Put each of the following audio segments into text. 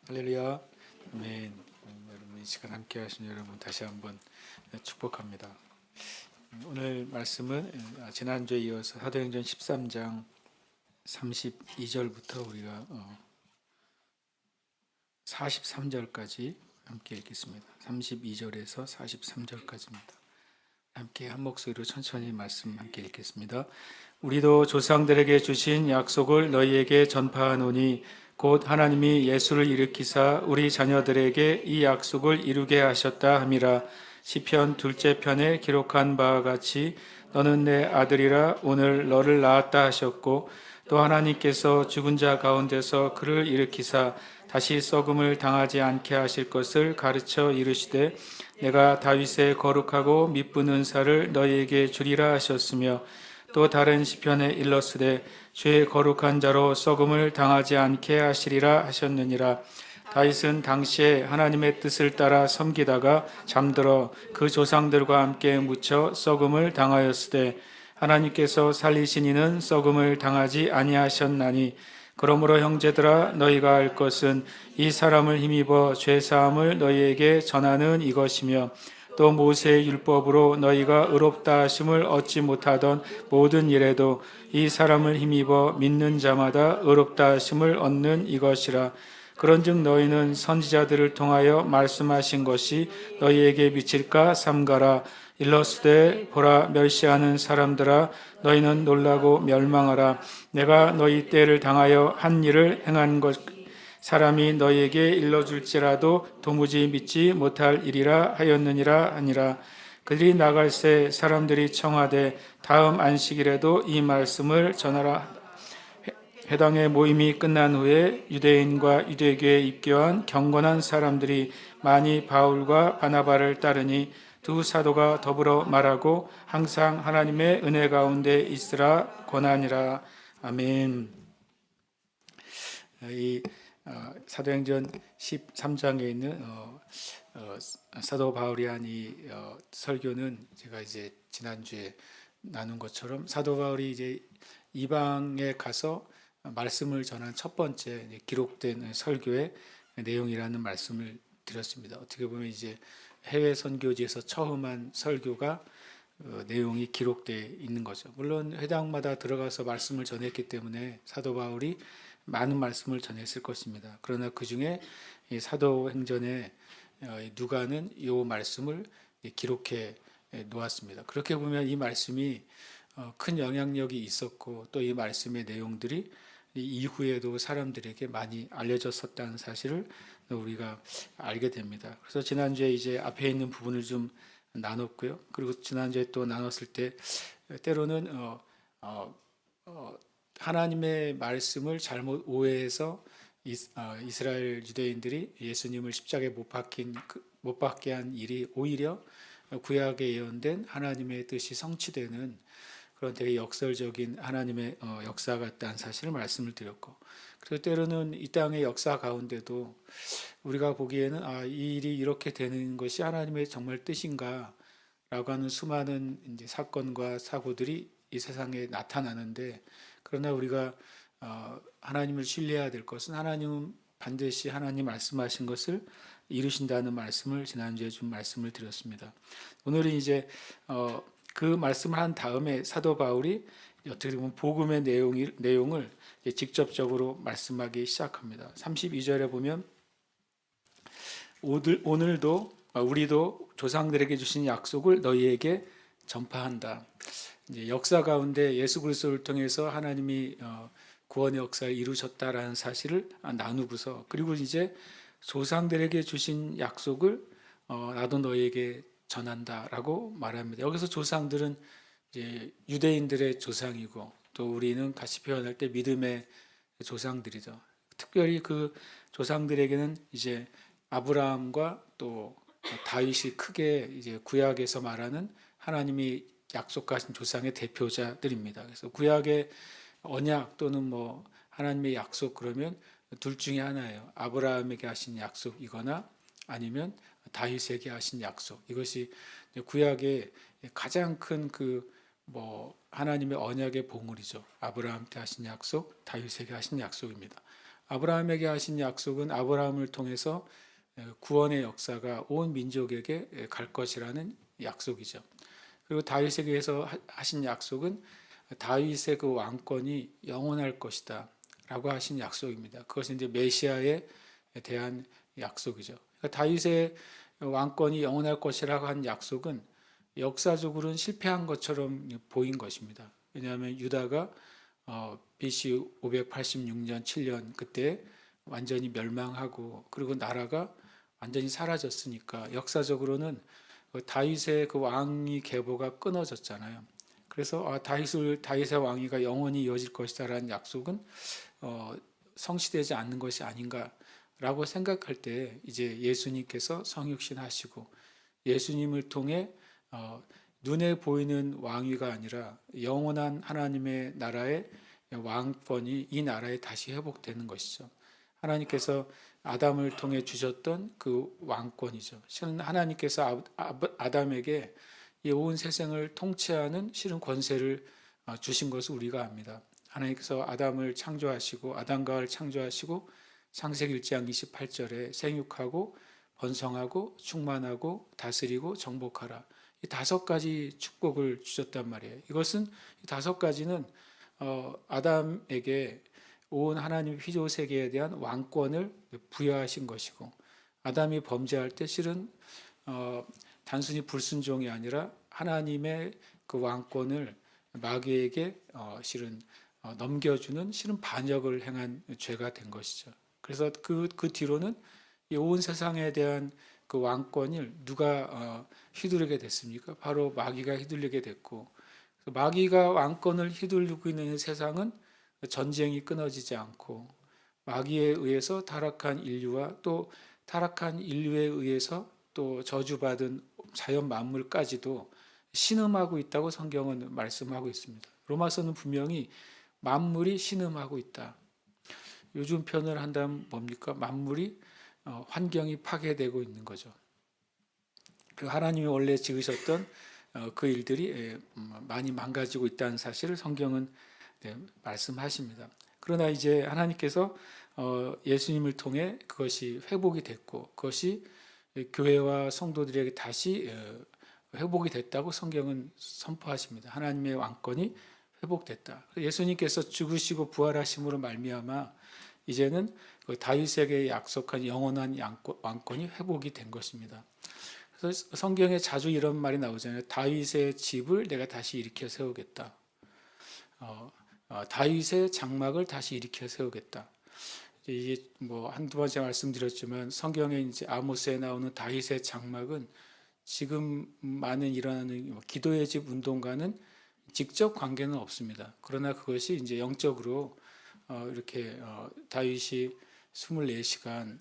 할렐루야. 아멘. 여러분 이 시간 함께 하신 여러분 다시 한번 축복합니다. 오늘 말씀은 지난주에 이어서 사도행전 13장 32절부터 우리가 43절까지 함께 읽겠습니다. 32절에서 43절까지입니다. 함께 한 목소리로 천천히 말씀 함께 읽겠습니다. 우리도 조상들에게 주신 약속을 너희에게 전파하노니 곧 하나님이 예수를 일으키사 우리 자녀들에게 이 약속을 이루게 하셨다 함이라. 시편 둘째 편에 기록한 바와 같이 너는 내 아들이라 오늘 너를 낳았다 하셨고, 또 하나님께서 죽은 자 가운데서 그를 일으키사 다시 썩음을 당하지 않게 하실 것을 가르쳐 이르시되 내가 다윗의 거룩하고 미쁜 은사를 너희에게 주리라 하셨으며, 또 다른 시편에 일렀으되 주의 거룩한 자로 썩음을 당하지 않게 하시리라 하셨느니라. 다윗은 당시에 하나님의 뜻을 따라 섬기다가 잠들어 그 조상들과 함께 묻혀 썩음을 당하였으되 하나님께서 살리신 이는 썩음을 당하지 아니하셨나니, 그러므로 형제들아 너희가 알 것은 이 사람을 힘입어 죄사함을 너희에게 전하는 이것이며, 또 모세의 율법으로 너희가 의롭다 하심을 얻지 못하던 모든 일에도 이 사람을 힘입어 믿는 자마다 의롭다 하심을 얻는 이것이라. 그런즉 너희는 선지자들을 통하여 말씀하신 것이 너희에게 미칠까 삼가라. 일러스되 보라, 멸시하는 사람들아 너희는 놀라고 멸망하라. 내가 너희 때를 당하여 한 일을 행한 것 사람이 너희에게 일러줄지라도 도무지 믿지 못할 일이라 하였느니라 하니라. 그들이 나갈새 사람들이 청하되 다음 안식일에도 이 말씀을 전하라. 회당의 모임이 끝난 후에 유대인과 유대교에 입교한 경건한 사람들이 많이 바울과 바나바를 따르니 두 사도가 더불어 말하고 항상 하나님의 은혜 가운데 있으라 권하니라. 아멘. 이 사도행전 13장에 있는 사도 바울이 한 이 설교는 제가 이제 지난주에 나눈 것처럼 사도 바울이 이제 이방에 가서 말씀을 전한 첫 번째 기록된 설교의 내용이라는 말씀을 드렸습니다. 어떻게 보면 이제 해외 선교지에서 처음 한 설교가 내용이 기록되어 있는 거죠. 물론 회당마다 들어가서 말씀을 전했기 때문에 사도 바울이 많은 말씀을 전했을 것입니다. 그러나 그 중에 사도행전에 누가는 이 말씀을 기록해 놓았습니다. 그렇게 보면 이 말씀이 큰 영향력이 있었고, 또 이 말씀의 내용들이 이후에도 사람들에게 많이 알려졌었다는 사실을 우리가 알게 됩니다. 그래서 지난주에 이제 앞에 있는 부분을 좀 나눴고요. 그리고 지난주에 또 나눴을 때 때로는 하나님의 말씀을 잘못 오해해서 이스라엘 유대인들이 예수님을 십자가에 못 박게 한 일이 오히려 구약에 예언된 하나님의 뜻이 성취되는 그런 되게 역설적인 하나님의 역사 같다는 사실을 말씀을 드렸고, 그리고 때로는 이 땅의 역사 가운데도 우리가 보기에는 이 일이 이렇게 되는 것이 하나님의 정말 뜻인가라고 하는 수많은 이제 사건과 사고들이 이 세상에 나타나는데, 그러나 우리가 하나님을 신뢰해야 될 것은 하나님은 반드시 하나님 말씀하신 것을 이루신다는 말씀을 지난주에 좀 말씀을 드렸습니다. 오늘은 이제 그 말씀을 한 다음에 사도 바울이 어떻게 보면 복음의 내용을 직접적으로 말씀하기 시작합니다. 32절에 보면 오늘도 우리도 조상들에게 주신 약속을 너희에게 전파한다. 이제 역사 가운데 예수 그리스도를 통해서 하나님이 구원의 역사를 이루셨다라는 사실을 나누고서, 그리고 이제 조상들에게 주신 약속을 나도 너희에게 전한다라고 말합니다. 여기서 조상들은 이제 유대인들의 조상이고, 또 우리는 같이 표현할 때 믿음의 조상들이죠. 특별히 그 조상들에게는 이제 아브라함과 또 다윗이 크게 이제 구약에서 말하는 하나님이 약속하신 조상의 대표자들입니다. 그래서 구약의 언약 또는 뭐 하나님의 약속 그러면 둘 중에 하나예요. 아브라함에게 하신 약속이거나 아니면 다윗에게 하신 약속. 이것이 구약의 가장 큰 그 뭐 하나님의 언약의 봉우리죠. 아브라함한테 하신 약속, 다윗에게 하신 약속입니다. 아브라함에게 하신 약속은 아브라함을 통해서 구원의 역사가 온 민족에게 갈 것이라는 약속이죠. 그리고 다윗에게서 하신 약속은 다윗의 그 왕권이 영원할 것이다 라고 하신 약속입니다. 그것은 이제 메시아에 대한 약속이죠. 그러니까 다윗의 왕권이 영원할 것이라고 한 약속은 역사적으로는 실패한 것처럼 보인 것입니다. 왜냐하면 유다가 BC 586년 7년 그때 완전히 멸망하고 그리고 나라가 완전히 사라졌으니까 역사적으로는 다윗의 그 왕위 계보가 끊어졌잖아요. 그래서 다윗의 왕위가 영원히 이어질 것이다라는 약속은 성취되지 않는 것이 아닌가라고 생각할 때 이제 예수님께서 성육신하시고 예수님을 통해 눈에 보이는 왕위가 아니라 영원한 하나님의 나라의 왕권이 이 나라에 다시 회복되는 것이죠. 하나님께서 아담을 통해 주셨던 그 왕권이죠. 실은 하나님께서 아담에게 이 온 세상을 통치하는 실은 권세를 주신 것을 우리가 압니다. 하나님께서 아담을 창조하시고 아담과 하와를 창조하시고 창세기 1장 28절에 생육하고 번성하고 충만하고 다스리고 정복하라. 이 5가지 축복을 주셨단 말이에요. 이것은 이 5가지는 아담에게 온 하나님 피조 세계에 대한 왕권을 부여하신 것이고 아담이 범죄할 때 실은 단순히 불순종이 아니라 하나님의 그 왕권을 마귀에게 실은 넘겨주는 실은 반역을 행한 죄가 된 것이죠. 그래서 그 뒤로는 이 온 세상에 대한 그 왕권을 누가 휘두르게 됐습니까? 바로 마귀가 휘둘리게 됐고 마귀가 왕권을 휘둘리고 있는 세상은 전쟁이 끊어지지 않고 마귀에 의해서 타락한 인류와 또 타락한 인류에 의해서 또 저주받은 자연 만물까지도 신음하고 있다고 성경은 말씀하고 있습니다. 로마서는 분명히 만물이 신음하고 있다. 요즘 표현을 한다면 뭡니까? 만물이 환경이 파괴되고 있는 거죠. 하나님이 원래 지으셨던 그 일들이 많이 망가지고 있다는 사실을 성경은 말씀하십니다. 그러나 이제 하나님께서 예수님을 통해 그것이 회복이 됐고 그것이 교회와 성도들에게 다시 회복이 됐다고 성경은 선포하십니다. 하나님의 왕권이 회복됐다. 예수님께서 죽으시고 부활하심으로 말미암아 이제는 다윗에게 약속한 영원한 왕권이 회복이 된 것입니다. 그래서 성경에 자주 이런 말이 나오잖아요. 다윗의 집을 내가 다시 일으켜 세우겠다. 다윗의 장막을 다시 일으켜 세우겠다. 이게 뭐 한두 번째 말씀드렸지만 성경에 이제 아모스에 나오는 다윗의 장막은 지금 많은 일어나는 기도의 집 운동과는 직접 관계는 없습니다. 그러나 그것이 이제 영적으로 이렇게 다윗이 24시간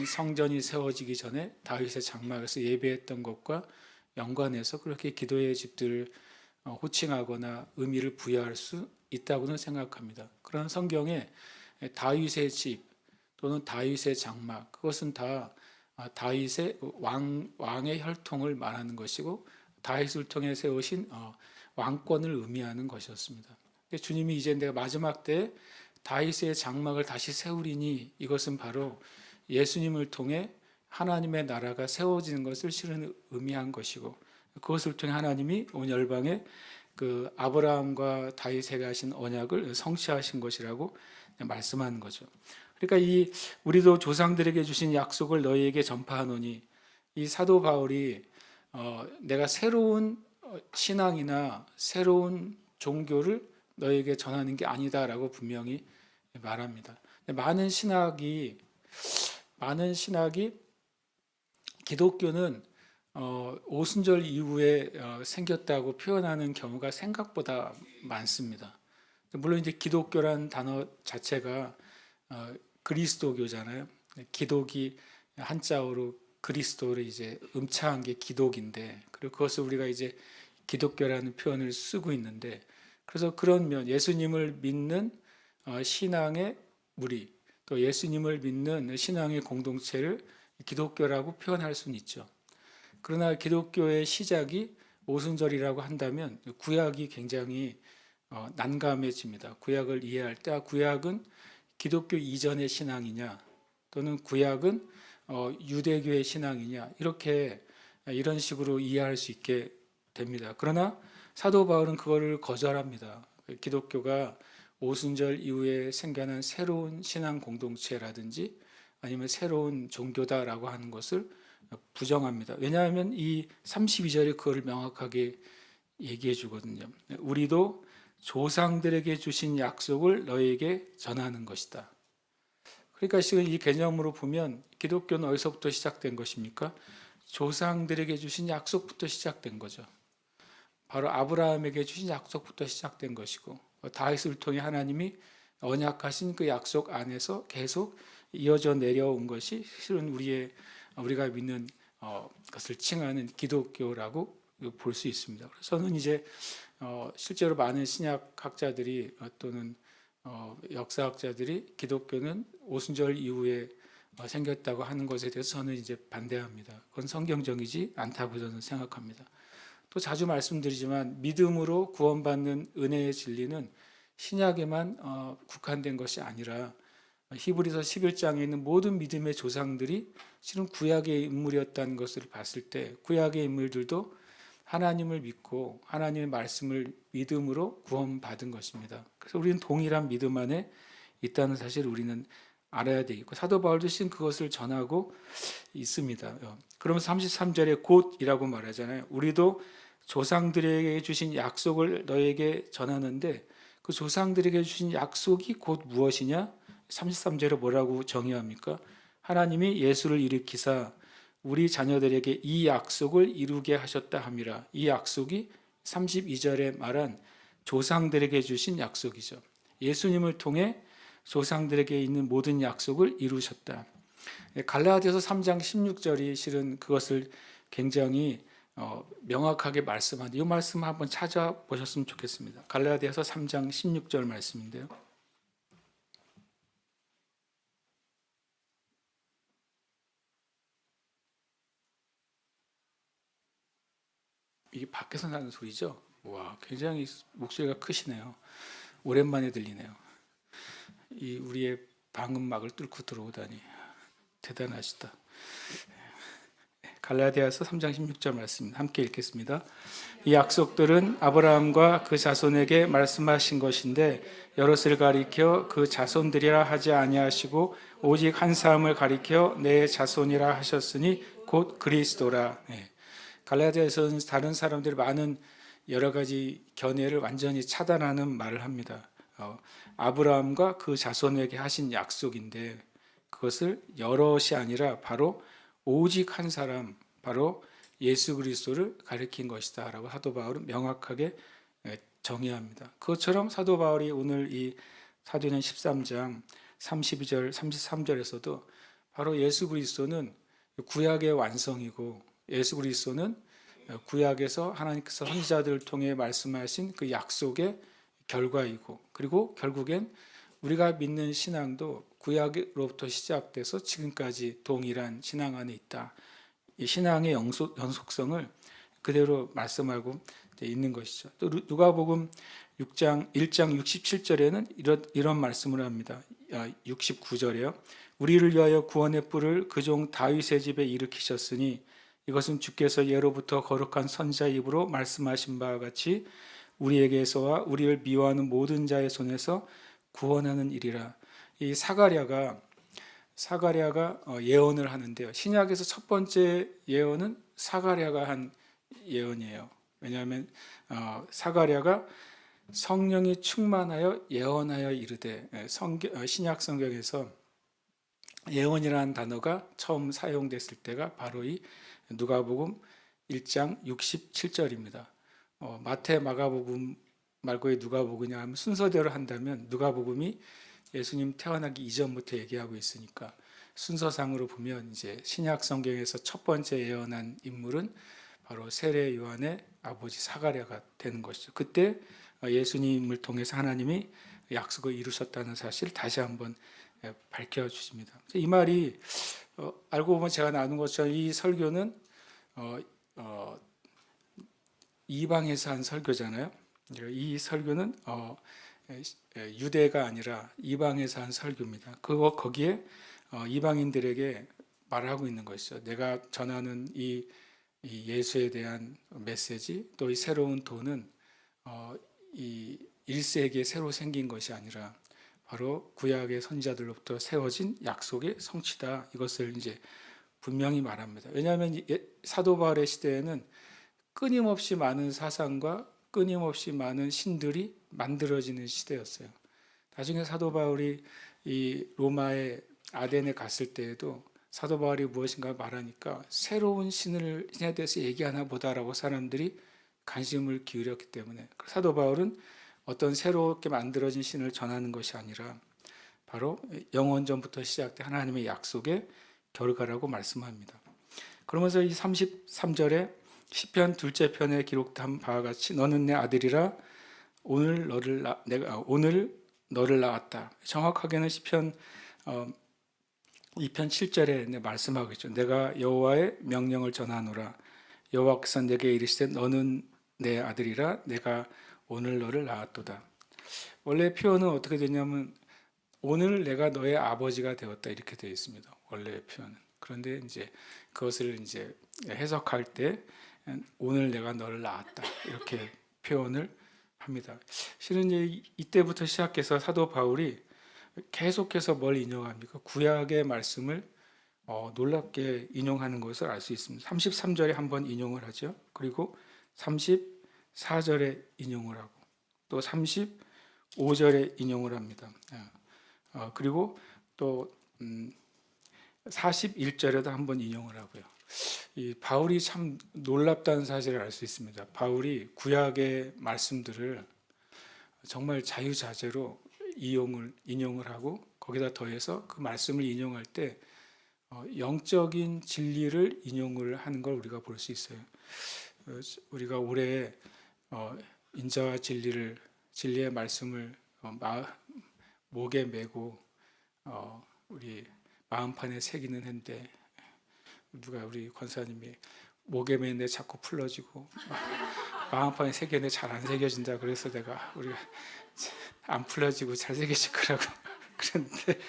성전이 세워지기 전에 다윗의 장막에서 예배했던 것과 연관해서 그렇게 기도의 집들을 호칭하거나 의미를 부여할 수 있다고는 생각합니다. 그런 성경에 다윗의 집 또는 다윗의 장막 그것은 다 다윗의 왕의 혈통을 말하는 것이고 다윗을 통해 세우신 왕권을 의미하는 것이었습니다. 주님이 이제 내가 마지막 때 다윗의 장막을 다시 세우리니 이것은 바로 예수님을 통해 하나님의 나라가 세워지는 것을 실은 의미한 것이고 그것을 통해 하나님이 온 열방에 그 아브라함과 다윗에게 하신 언약을 성취하신 것이라고 말씀하는 거죠. 그러니까 우리도 조상들에게 주신 약속을 너희에게 전파하노니 이 사도 바울이 내가 새로운 신앙이나 새로운 종교를 너에게 전하는 게 아니다라고 분명히 말합니다. 많은 신학이 기독교는 오순절 이후에 생겼다고 표현하는 경우가 생각보다 많습니다. 물론 이제 기독교란 단어 자체가 그리스도교잖아요. 기독이 한자어로 그리스도를 이제 음차한 게 기독인데, 그리고 그것을 우리가 이제 기독교라는 표현을 쓰고 있는데, 그래서 그런 면, 예수님을 믿는 신앙의 무리, 또 예수님을 믿는 신앙의 공동체를 기독교라고 표현할 수는 있죠. 그러나 기독교의 시작이 오순절이라고 한다면 구약이 굉장히 난감해집니다. 구약을 이해할 때 구약은 기독교 이전의 신앙이냐 또는 구약은 유대교의 신앙이냐 이렇게 이런 식으로 이해할 수 있게 됩니다. 그러나 사도 바울은 그거를 거절합니다. 기독교가 오순절 이후에 생겨난 새로운 신앙 공동체라든지 아니면 새로운 종교다라고 하는 것을 부정합니다. 왜냐하면 이 32절에 그거를 명확하게 얘기해 주거든요. 우리도 조상들에게 주신 약속을 너에게 전하는 것이다. 그러니까 지금 이 개념으로 보면 기독교는 어디서부터 시작된 것입니까? 조상들에게 주신 약속부터 시작된 거죠. 바로 아브라함에게 주신 약속부터 시작된 것이고 다윗을 통해 하나님이 언약하신 그 약속 안에서 계속 이어져 내려온 것이 실은 우리가 믿는 것을 칭하는 기독교라고 볼 수 있습니다. 그래서 저는 이제 실제로 많은 신약학자들이 또는 역사학자들이 기독교는 오순절 이후에 생겼다고 하는 것에 대해서 저는 이제 반대합니다. 그건 성경적이지 않다고 저는 생각합니다. 또 자주 말씀드리지만 믿음으로 구원받는 은혜의 진리는 신약에만 국한된 것이 아니라 히브리서 11장에 있는 모든 믿음의 조상들이 실은 구약의 인물이었다는 것을 봤을 때 구약의 인물들도 하나님을 믿고 하나님의 말씀을 믿음으로 구원받은 것입니다. 그래서 우리는 동일한 믿음 안에 있다는 사실을 우리는 알아야 되겠고 사도 바울도 신 그것을 전하고 있습니다. 그러면서 33절에 곧이라고 말하잖아요. 우리도 조상들에게 주신 약속을 너에게 전하는데 그 조상들에게 주신 약속이 곧 무엇이냐? 33절에 뭐라고 정의합니까? 하나님이 예수를 일으키사 우리 자녀들에게 이 약속을 이루게 하셨다 함이라. 이 약속이 32절에 말한 조상들에게 주신 약속이죠. 예수님을 통해 조상들에게 있는 모든 약속을 이루셨다. 갈라디아서 3장 16절이 실은 그것을 굉장히 명확하게 말씀하는데 이 말씀 한번 찾아보셨으면 좋겠습니다. 갈라디아서 3장 16절 말씀인데요. 이게 밖에서 나는 소리죠? 와, 굉장히 목소리가 크시네요. 오랜만에 들리네요. 이 우리의 방음막을 뚫고 들어오다니 대단하시다. 갈라디아서 3장 16절 말씀 함께 읽겠습니다. 이 약속들은 아브라함과 그 자손에게 말씀하신 것인데 여럿을 가리켜 그 자손들이라 하지 아니하시고 오직 한 사람을 가리켜 내 자손이라 하셨으니 곧 그리스도라. 갈라디아에서는 다른 사람들이 많은 여러 가지 견해를 완전히 차단하는 말을 합니다. 아브라함과 그 자손에게 하신 약속인데 그것을 여럿이 아니라 바로 오직 한 사람, 바로 예수 그리스도를 가리킨 것이다 라고 사도 바울은 명확하게 정의합니다. 그것처럼 사도 바울이 오늘 이 사도행전 13장 32절, 33절에서도 바로 예수 그리스도는 구약의 완성이고 예수 그리스도는 구약에서 하나님께서 선지자들을 통해 말씀하신 그 약속의 결과이고 그리고 결국엔 우리가 믿는 신앙도 구약으로부터 시작돼서 지금까지 동일한 신앙 안에 있다. 이 신앙의 연속성을 그대로 말씀하고 있는 것이죠. 또 누가복음 1장 67절에는 이런 말씀을 합니다. 69절에요. 우리를 위하여 구원의 뿔을 그 종 다윗의 집에 일으키셨으니 이것은 주께서 예로부터 거룩한 선지자 입으로 말씀하신 바와 같이 우리에게서와 우리를 미워하는 모든 자의 손에서 구원하는 일이라. 이 사가랴가 예언을 하는데요. 신약에서 첫 번째 예언은 사가랴가 한 예언이에요. 왜냐하면 사가랴가 성령이 충만하여 예언하여 이르되 신약 성경에서 예언이라는 단어가 처음 사용됐을 때가 바로 이 누가복음 1장 67절입니다. 마태, 마가복음 말고의 누가복음이냐 하면 순서대로 한다면 누가복음이 예수님 태어나기 이전부터 얘기하고 있으니까 순서상으로 보면 이제 신약 성경에서 첫 번째 예언한 인물은 바로 세례 요한의 아버지 사가랴가 되는 것이죠. 그때 예수님을 통해서 하나님이 약속을 이루셨다는 사실을 다시 한번 밝혀주십니다. 이 말이 알고 보면 제가 나눈 것처럼 이 설교는 이방에서 한 설교잖아요. 이 설교는 유대가 아니라 이방에서 한 설교입니다. 거기에 이방인들에게 말하고 있는 것이죠. 내가 전하는 이 예수에 대한 메시지, 또 이 새로운 도는 이 1세기에 새로 생긴 것이 아니라 바로 구약의 선지자들로부터 세워진 약속의 성취다. 이것을 이제 분명히 말합니다. 왜냐하면 사도 바울의 시대에는 끊임없이 많은 사상과 끊임없이 많은 신들이 만들어지는 시대였어요. 나중에 사도 바울이 이 로마의 아덴에 갔을 때에도 사도 바울이 무엇인가 말하니까 새로운 신에 대해서 얘기하나 보다라고 사람들이 관심을 기울였기 때문에 사도 바울은 어떤 새롭게 만들어진 신을 전하는 것이 아니라 바로 영원전부터 시작된 하나님의 약속의 결과라고 말씀합니다. 그러면서 이 33절에 시편 둘째 편에 기록된 바와 같이 너는 내 아들이라 오늘 너를 낳았다. 정확하게는 시편 2편 7절에 말씀하고 있죠. 내가 여호와의 명령을 전하노라. 여호와께서 내게 이르시되 너는 내 아들이라 내가 오늘 너를 낳았도다. 원래 표현은 어떻게 되냐면 오늘 내가 너의 아버지가 되었다 이렇게 되어 있습니다. 원래 표현은. 그런데 이제 그것을 이제 해석할 때 오늘 내가 너를 낳았다 이렇게 표현을 합니다. 실은 이때부터 시작해서 사도 바울이 계속해서 뭘 인용합니까? 구약의 말씀을 놀랍게 인용하는 것을 알 수 있습니다. 33절에 한번 인용을 하죠. 그리고 34절에 인용을 하고 또 35절에 인용을 합니다. 그리고 또 41절에도 한번 인용을 하고요. 이 바울이 참 놀랍다는 사실을 알 수 있습니다. 바울이 구약의 말씀들을 정말 자유자재로 인용을 하고 거기다 더해서 그 말씀을 인용할 때 영적인 진리를 인용을 하는 걸 우리가 볼 수 있어요. 우리가 올해 인자와 진리의 말씀을 목에 메고 우리 마음판에 새기는 했는데 우리 권사님이 목에 매는데 자꾸 풀러지고 마음판에 새기는데 잘 안 새겨진다 그래서 우리가 안 풀러지고 잘 새겨질 거라고 그런데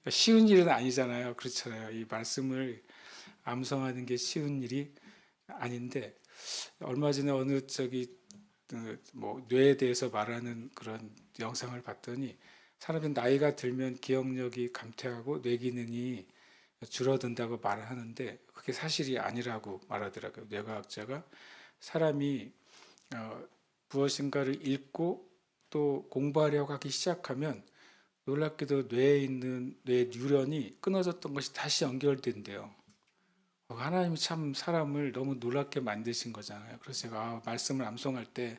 쉬운 일은 아니잖아요. 그렇잖아요. 이 말씀을 암송하는 게 쉬운 일이 아닌데 얼마 전에 어느 뇌에 대해서 말하는 그런 영상을 봤더니 사람이 나이가 들면 기억력이 감퇴하고 뇌 기능이 줄어든다고 말을 하는데 그게 사실이 아니라고 말하더라고요. 뇌과학자가 사람이 무엇인가를 읽고 또 공부하려고 하기 시작하면 놀랍게도 뇌에 있는 뇌 뉴런이 끊어졌던 것이 다시 연결된대요. 하나님이 참 사람을 너무 놀랍게 만드신 거잖아요. 그래서 제가 말씀을 암송할 때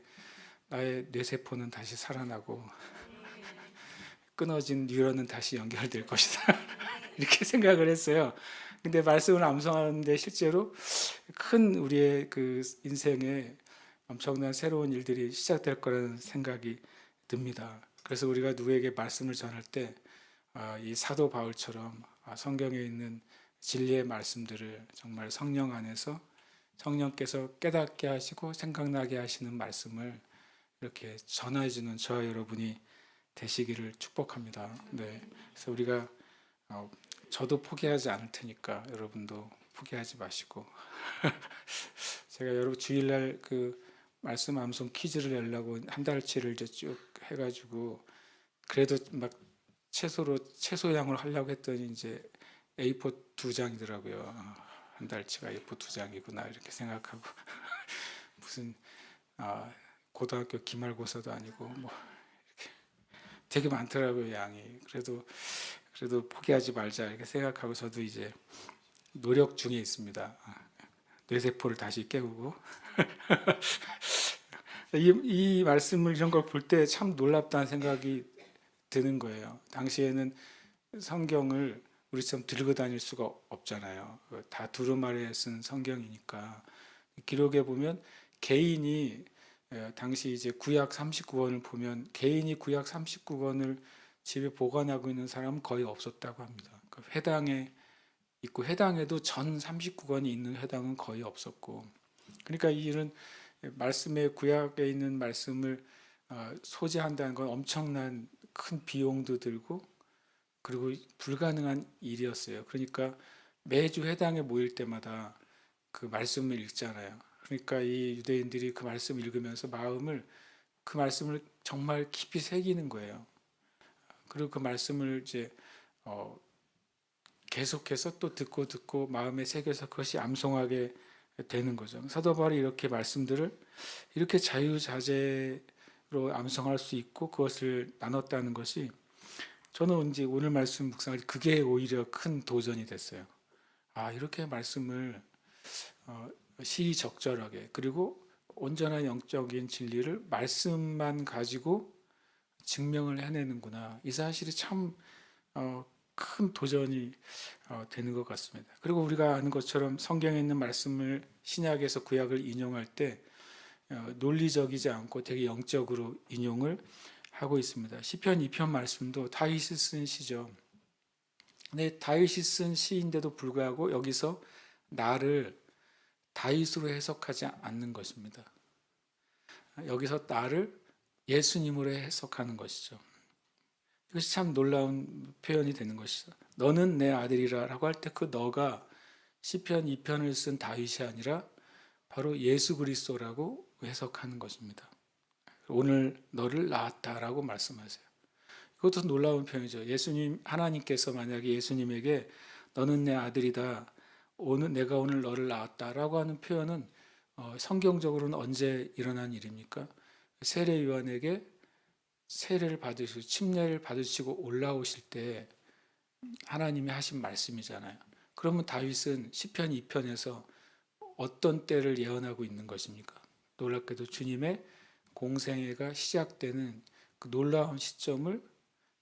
나의 뇌세포는 다시 살아나고 끊어진 뉴런은 다시 연결될 것이다. 이렇게 생각을 했어요. 근데 말씀을 암송하는데 실제로 큰 우리의 그 인생에 엄청난 새로운 일들이 시작될 거라는 생각이 듭니다. 그래서 우리가 누구에게 말씀을 전할 때 이 사도 바울처럼 성경에 있는 진리의 말씀들을 정말 성령 안에서 성령께서 깨닫게 하시고 생각나게 하시는 말씀을 이렇게 전해주는 저와 여러분이 되시기를 축복합니다. 네, 그래서 우리가 저도 포기하지 않을 테니까 여러분도 포기하지 마시고 제가 여러분 주일날 그 말씀 암송 퀴즈를 내려고 한 달치를 이제 쭉 해가지고 그래도 막 최소량을 하려고 했더니 이제 A4 2장이더라고요. 한 달치가 A4 2장이구나 이렇게 생각하고 무슨 고등학교 기말고사도 아니고 뭐 이렇게 되게 많더라고요 양이. 그래도 포기하지 말자 이렇게 생각하고 저도 이제 노력 중에 있습니다. 뇌세포를 다시 깨우고 이 말씀을 이런 걸 볼 때 참 놀랍다는 생각이 드는 거예요. 당시에는 성경을 우리처럼 들고 다닐 수가 없잖아요. 다 두루마리에 쓴 성경이니까 기록에 보면 개인이 당시 이제 구약 39권을 보면 개인이 구약 39권을 집에 보관하고 있는 사람은 거의 없었다고 합니다. 회당에 있고 회당에도 전 39권이 있는 회당은 거의 없었고 그러니까 이런 말씀의 구약에 있는 말씀을 소재한다는 건 엄청난 큰 비용도 들고 그리고 불가능한 일이었어요. 그러니까 매주 회당에 모일 때마다 그 말씀을 읽잖아요. 그러니까 이 유대인들이 그 말씀을 읽으면서 그 말씀을 정말 깊이 새기는 거예요. 그리고 그 말씀을 이제 어, 계속해서 또 듣고 마음에 새겨서 그것이 암송하게 되는 거죠. 사도 바울이 이렇게 말씀들을 이렇게 자유자재로 암송할 수 있고 그것을 나눴다는 것이 저는 이제 오늘 말씀 묵상할 때 그게 오히려 큰 도전이 됐어요. 이렇게 말씀을 시적절하게 그리고 온전한 영적인 진리를 말씀만 가지고 증명을 해내는구나. 이 사실이 참 큰 도전이 되는 것 같습니다. 그리고 우리가 아는 것처럼 성경에 있는 말씀을 신약에서 구약을 인용할 때 논리적이지 않고 되게 영적으로 인용을 하고 있습니다. 시편 2편 말씀도 다윗이 쓴 시죠. 근데 다윗이 쓴 시인데도 불구하고 여기서 나를 다윗으로 해석하지 않는 것입니다. 여기서 나를 예수님으로 해석하는 것이죠. 이것이 참 놀라운 표현이 되는 것이죠. 너는 내 아들이라 라고 할 때 그 너가 시편 2편을 쓴 다윗이 아니라 바로 예수 그리스도라고 해석하는 것입니다. 오늘 너를 낳았다라고 말씀하세요. 이것도 놀라운 표현이죠. 하나님께서 만약에 예수님에게 너는 내 아들이다. 내가 오늘 너를 낳았다라고 하는 표현은 성경적으로는 언제 일어난 일입니까? 세례 요한에게 세례를 받으시고 침례를 받으시고 올라오실 때 하나님이 하신 말씀이잖아요. 그러면 다윗은 시편 2편에서 어떤 때를 예언하고 있는 것입니까? 놀랍게도 주님의 공생애가 시작되는 그 놀라운 시점을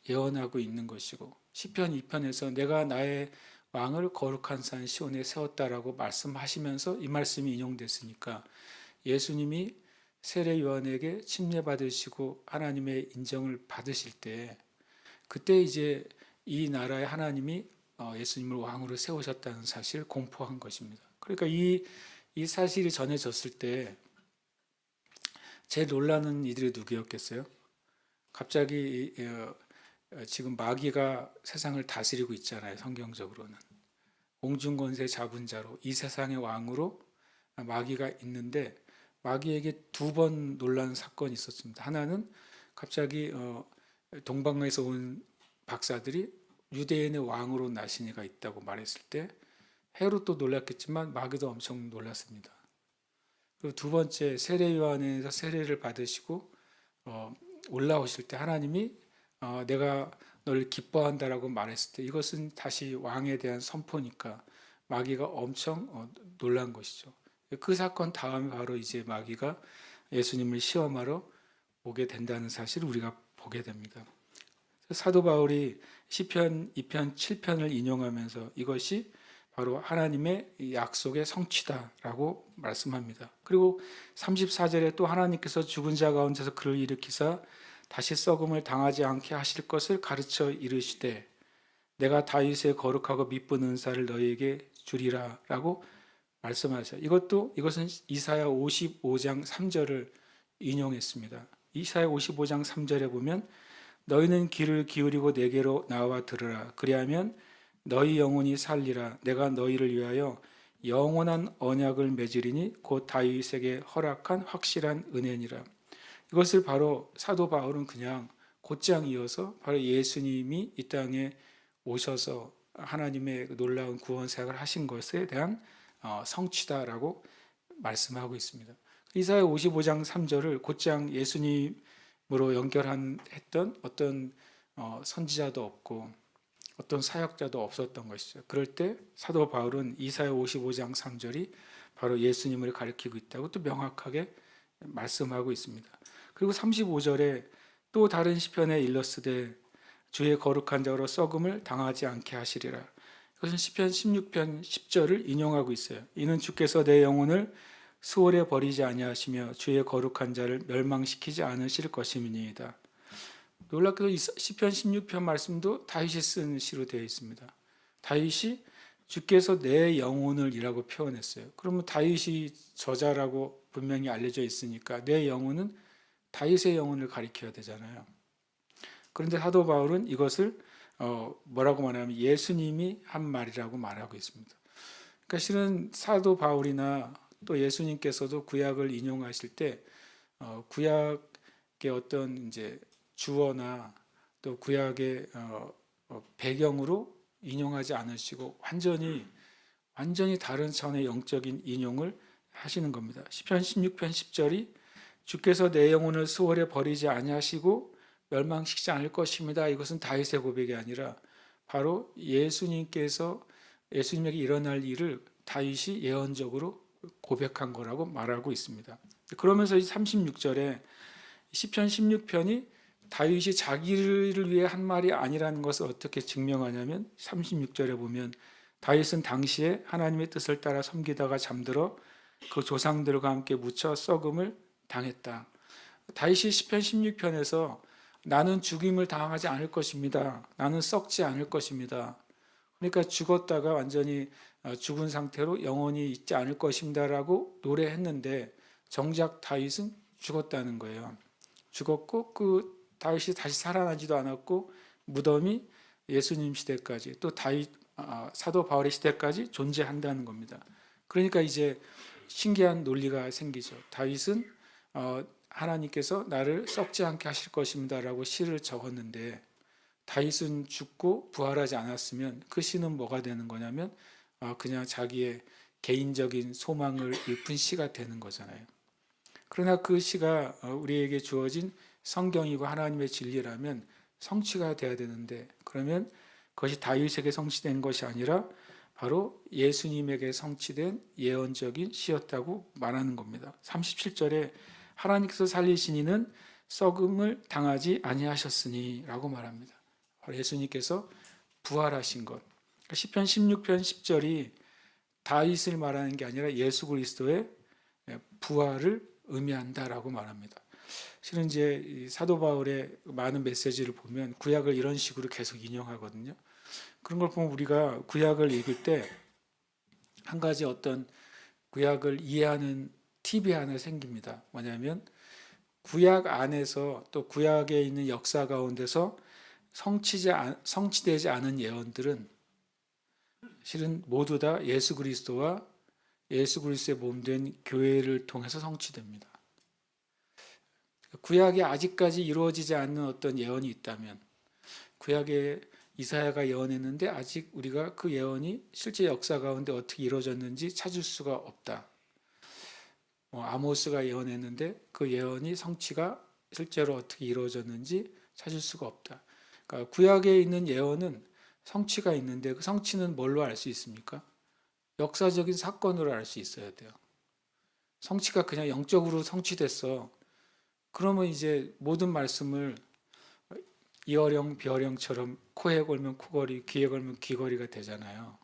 예언하고 있는 것이고 시편 2편에서 내가 나의 왕을 거룩한 산 시온에 세웠다라고 말씀하시면서 이 말씀이 인용됐으니까 예수님이 세례 요한에게 침례 받으시고 하나님의 인정을 받으실 때 그때 이제 이 나라의 하나님이 예수님을 왕으로 세우셨다는 사실을 공포한 것입니다. 그러니까 이 사실이 전해졌을 때 제일 놀라는 이들이 누구였겠어요? 갑자기 지금 마귀가 세상을 다스리고 있잖아요. 성경적으로는 공중권세 잡은 자로 이 세상의 왕으로 마귀가 있는데 마귀에게 두 번 놀란 사건이 있었습니다. 하나는 갑자기 동방에서 온 박사들이 유대인의 왕으로 나신 이가 있다고 말했을 때 헤롯도 놀랐겠지만 마귀도 엄청 놀랐습니다. 그리고 두 번째 세례 요한에서 세례를 받으시고 올라오실 때 하나님이 내가 널 기뻐한다라고 말했을 때 이것은 다시 왕에 대한 선포니까 마귀가 엄청 놀란 것이죠. 그 사건 다음에 바로 이제 마귀가 예수님을 시험하러 오게 된다는 사실을 우리가 보게 됩니다. 사도 바울이 시편 2편 7편을 인용하면서 이것이 바로 하나님의 약속의 성취다라고 말씀합니다. 그리고 34절에 또 하나님께서 죽은 자 가운데서 그를 일으키사 다시 썩음을 당하지 않게 하실 것을 가르쳐 이르시되 내가 다윗의 거룩하고 미쁜 은사를 너희에게 주리라 라고 말씀하세요. 이것은 이사야 55장 3절을 인용했습니다. 이사야 55장 3절에 보면 너희는 귀를 기울이고 내게로 나와 들으라. 그리하면 너희 영혼이 살리라. 내가 너희를 위하여 영원한 언약을 맺으리니 곧 다윗에게 허락한 확실한 은혜니라. 이것을 바로 사도 바울은 그냥 곧장 이어서 바로 예수님이 이 땅에 오셔서 하나님의 놀라운 구원 사역을 하신 것에 대한 성취다라고 말씀하고 있습니다. 이사야 55장 3절을 곧장 예수님으로 연결했던 어떤 선지자도 없고 어떤 사역자도 없었던 것이죠. 그럴 때 사도 바울은 이사야 55장 3절이 바로 예수님을 가리키고 있다고 또 명확하게 말씀하고 있습니다. 그리고 35절에 또 다른 시편에 일렀으되 주의 거룩한 자로 썩음을 당하지 않게 하시리라. 이것은 시편 16편 10절을 인용하고 있어요. 이는 주께서 내 영혼을 수월에 버리지 아니하시며 주의 거룩한 자를 멸망시키지 않으실 것임이니이다. 놀랍게도 시편 16편 말씀도 다윗이 쓴 시로 되어 있습니다. 다윗이 주께서 내 영혼을 이라고 표현했어요. 그러면 다윗이 저자라고 분명히 알려져 있으니까 내 영혼은 다윗의 영혼을 가리켜야 되잖아요. 그런데 사도 바울은 이것을 뭐라고 말하면 예수님이 한 말이라고 말하고 있습니다. 그러니까 실은 사도 바울이나 또 예수님께서도 구약을 인용하실 때 구약의 어떤 이제 주어나 또 구약의 배경으로 인용하지 않으시고 완전히 다른 차원의 영적인 인용을 하시는 겁니다. 시편 16편 10절이 주께서 내 영혼을 수월에 버리지 아니하시고 멸망시키지 않을 것입니다. 이것은 다윗의 고백이 아니라 바로 예수님에게 일어날 일을 다윗이 예언적으로 고백한 거라고 말하고 있습니다. 그러면서 36절에 시편 16편이 다윗이 자기를 위해 한 말이 아니라는 것을 어떻게 증명하냐면 36절에 보면 다윗은 당시에 하나님의 뜻을 따라 섬기다가 잠들어 그 조상들과 함께 묻혀 썩음을 당했다. 다윗이 시편 16편에서 나는 죽임을 당하지 않을 것입니다. 나는 썩지 않을 것입니다. 그러니까 죽었다가 완전히 죽은 상태로 영원히 있지 않을 것입니다라고 노래했는데 정작 다윗은 죽었다는 거예요. 죽었고 그 다윗이 다시 살아나지도 않았고 무덤이 예수님 시대까지 또 사도 바울의 시대까지 존재한다는 겁니다. 그러니까 이제 신기한 논리가 생기죠. 다윗은 하나님께서 나를 썩지 않게 하실 것입니다라고 시를 적었는데 다윗은 죽고 부활하지 않았으면 그 시는 뭐가 되는 거냐면 그냥 자기의 개인적인 소망을 읊은 시가 되는 거잖아요. 그러나 그 시가 우리에게 주어진 성경이고 하나님의 진리라면 성취가 돼야 되는데 그러면 그것이 다윗에게 성취된 것이 아니라 바로 예수님에게 성취된 예언적인 시였다고 말하는 겁니다. 37절에 하나님께서 살리신 이는 썩음을 당하지 아니하셨으니 라고 말합니다. 바로 예수님께서 부활하신 것. 시편 16편 10절이 다윗을 말하는 게 아니라 예수 그리스도의 부활을 의미한다라고 말합니다. 실은 이제 사도 바울의 많은 메시지를 보면 구약을 이런 식으로 계속 인용하거든요. 그런 걸 보면 우리가 구약을 읽을 때 한 가지 어떤 구약을 이해하는 팁이 하나 생깁니다. 뭐냐면 구약 안에서 또 구약에 있는 역사 가운데서 성취되지 않은 예언들은 실은 모두 다 예수 그리스도와 예수 그리스도의 몸된 교회를 통해서 성취됩니다. 구약에 아직까지 이루어지지 않는 어떤 예언이 있다면 구약에 이사야가 예언했는데 아직 우리가 그 예언이 실제 역사 가운데 어떻게 이루어졌는지 찾을 수가 없다. 아모스가 예언했는데 그 예언이 성취가 실제로 어떻게 이루어졌는지 찾을 수가 없다. 그러니까 구약에 있는 예언은 성취가 있는데 그 성취는 뭘로 알 수 있습니까? 역사적인 사건으로 알 수 있어야 돼요. 성취가 그냥 영적으로 성취됐어. 그러면 이제 모든 말씀을 이어령 비어령처럼 코에 걸면 코걸이, 귀에 걸면 귀걸이가 되잖아요.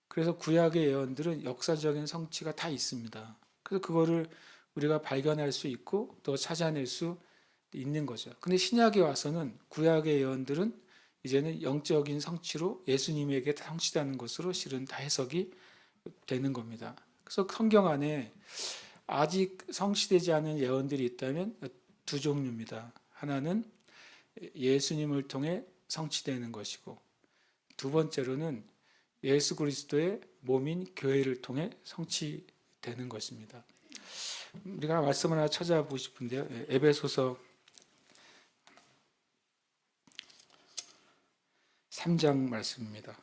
그래서 구약의 예언들은 역사적인 성취가 다 있습니다. 그래서 그거를 우리가 발견할 수 있고 또 찾아낼 수 있는 거죠. 근데 신약에 와서는 구약의 예언들은 이제는 영적인 성취로 예수님에게 성취되는 것으로 실은 다 해석이 되는 겁니다. 그래서 성경 안에 아직 성취되지 않은 예언들이 있다면 두 종류입니다. 하나는 예수님을 통해 성취되는 것이고 두 번째로는 예수 그리스도의 몸인 교회를 통해 성취되는 것입니다. 우리가 말씀 하나 찾아보고 싶은데요. 에베소서 3장 말씀입니다.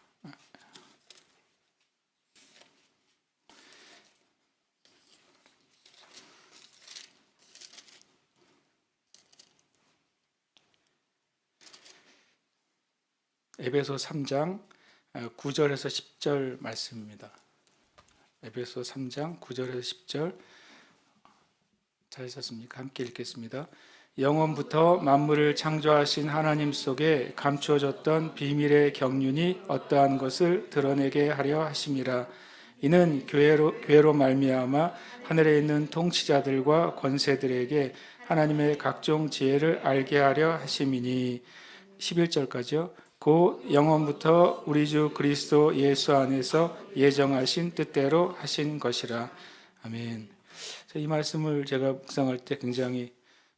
에베소 3장 9절에서 10절 말씀입니다. 에베소 3장 9절에서 10절 잘하셨습니까? 함께 읽겠습니다. 영원부터 만물을 창조하신 하나님 속에 감추어졌던 비밀의 경륜이 어떠한 것을 드러내게 하려 하심이라. 이는 교회로 말미암아 하늘에 있는 통치자들과 권세들에게 하나님의 각종 지혜를 알게 하려 하심이니. 11절까지요. 곧 영원부터 우리 주 그리스도 예수 안에서 예정하신 뜻대로 하신 것이라. 아멘. 이 말씀을 제가 묵상할 때 굉장히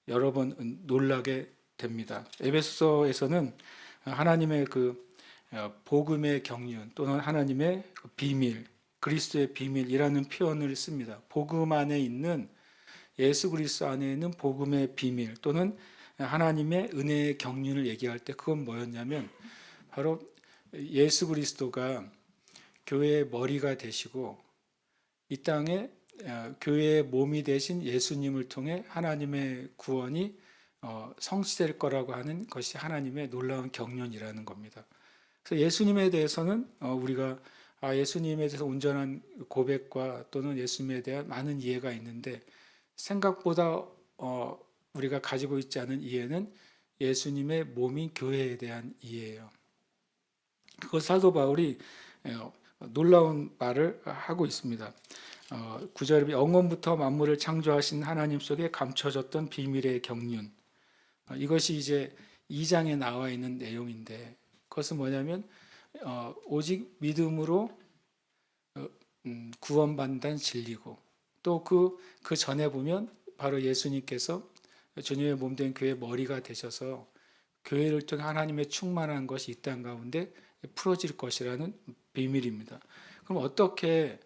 여러 번 놀라게 됩니다. 에베소서에서는 하나님의 복음의 경륜 또는 하나님의 비밀, 그리스도의 비밀이라는 표현을 씁니다. 복음 안에 있는 예수 그리스도 안에 있는 복음의 비밀 또는 하나님의 은혜의 경륜을 얘기할 때 그건 뭐였냐면 바로 예수 그리스도가 교회의 머리가 되시고 이 땅에 교회의 몸이 되신 예수님을 통해 하나님의 구원이 성취될 거라고 하는 것이 하나님의 놀라운 경륜이라는 겁니다. 그래서 예수님에 대해서는 우리가 예수님에 대해서 온전한 고백과 또는 예수님에 대한 많은 이해가 있는데 생각보다 우리가 가지고 있지 않은 이해는 예수님의 몸인 교회에 대한 이해예요. 그것 사도 바울이 놀라운 말을 하고 있습니다. 9절에 영원부터 만물을 창조하신 하나님 속에 감춰졌던 비밀의 경륜. 이것이 이제 2장에 나와 있는 내용인데 그것은 뭐냐면 오직 믿음으로 구원받는 진리고 또 그 전에 보면 바로 예수님께서 주님의 몸된 교회의 머리가 되셔서 교회를 통해 하나님의 충만한 것이 이 땅 가운데 풀어질 것이라는 비밀입니다. 그럼 어떻게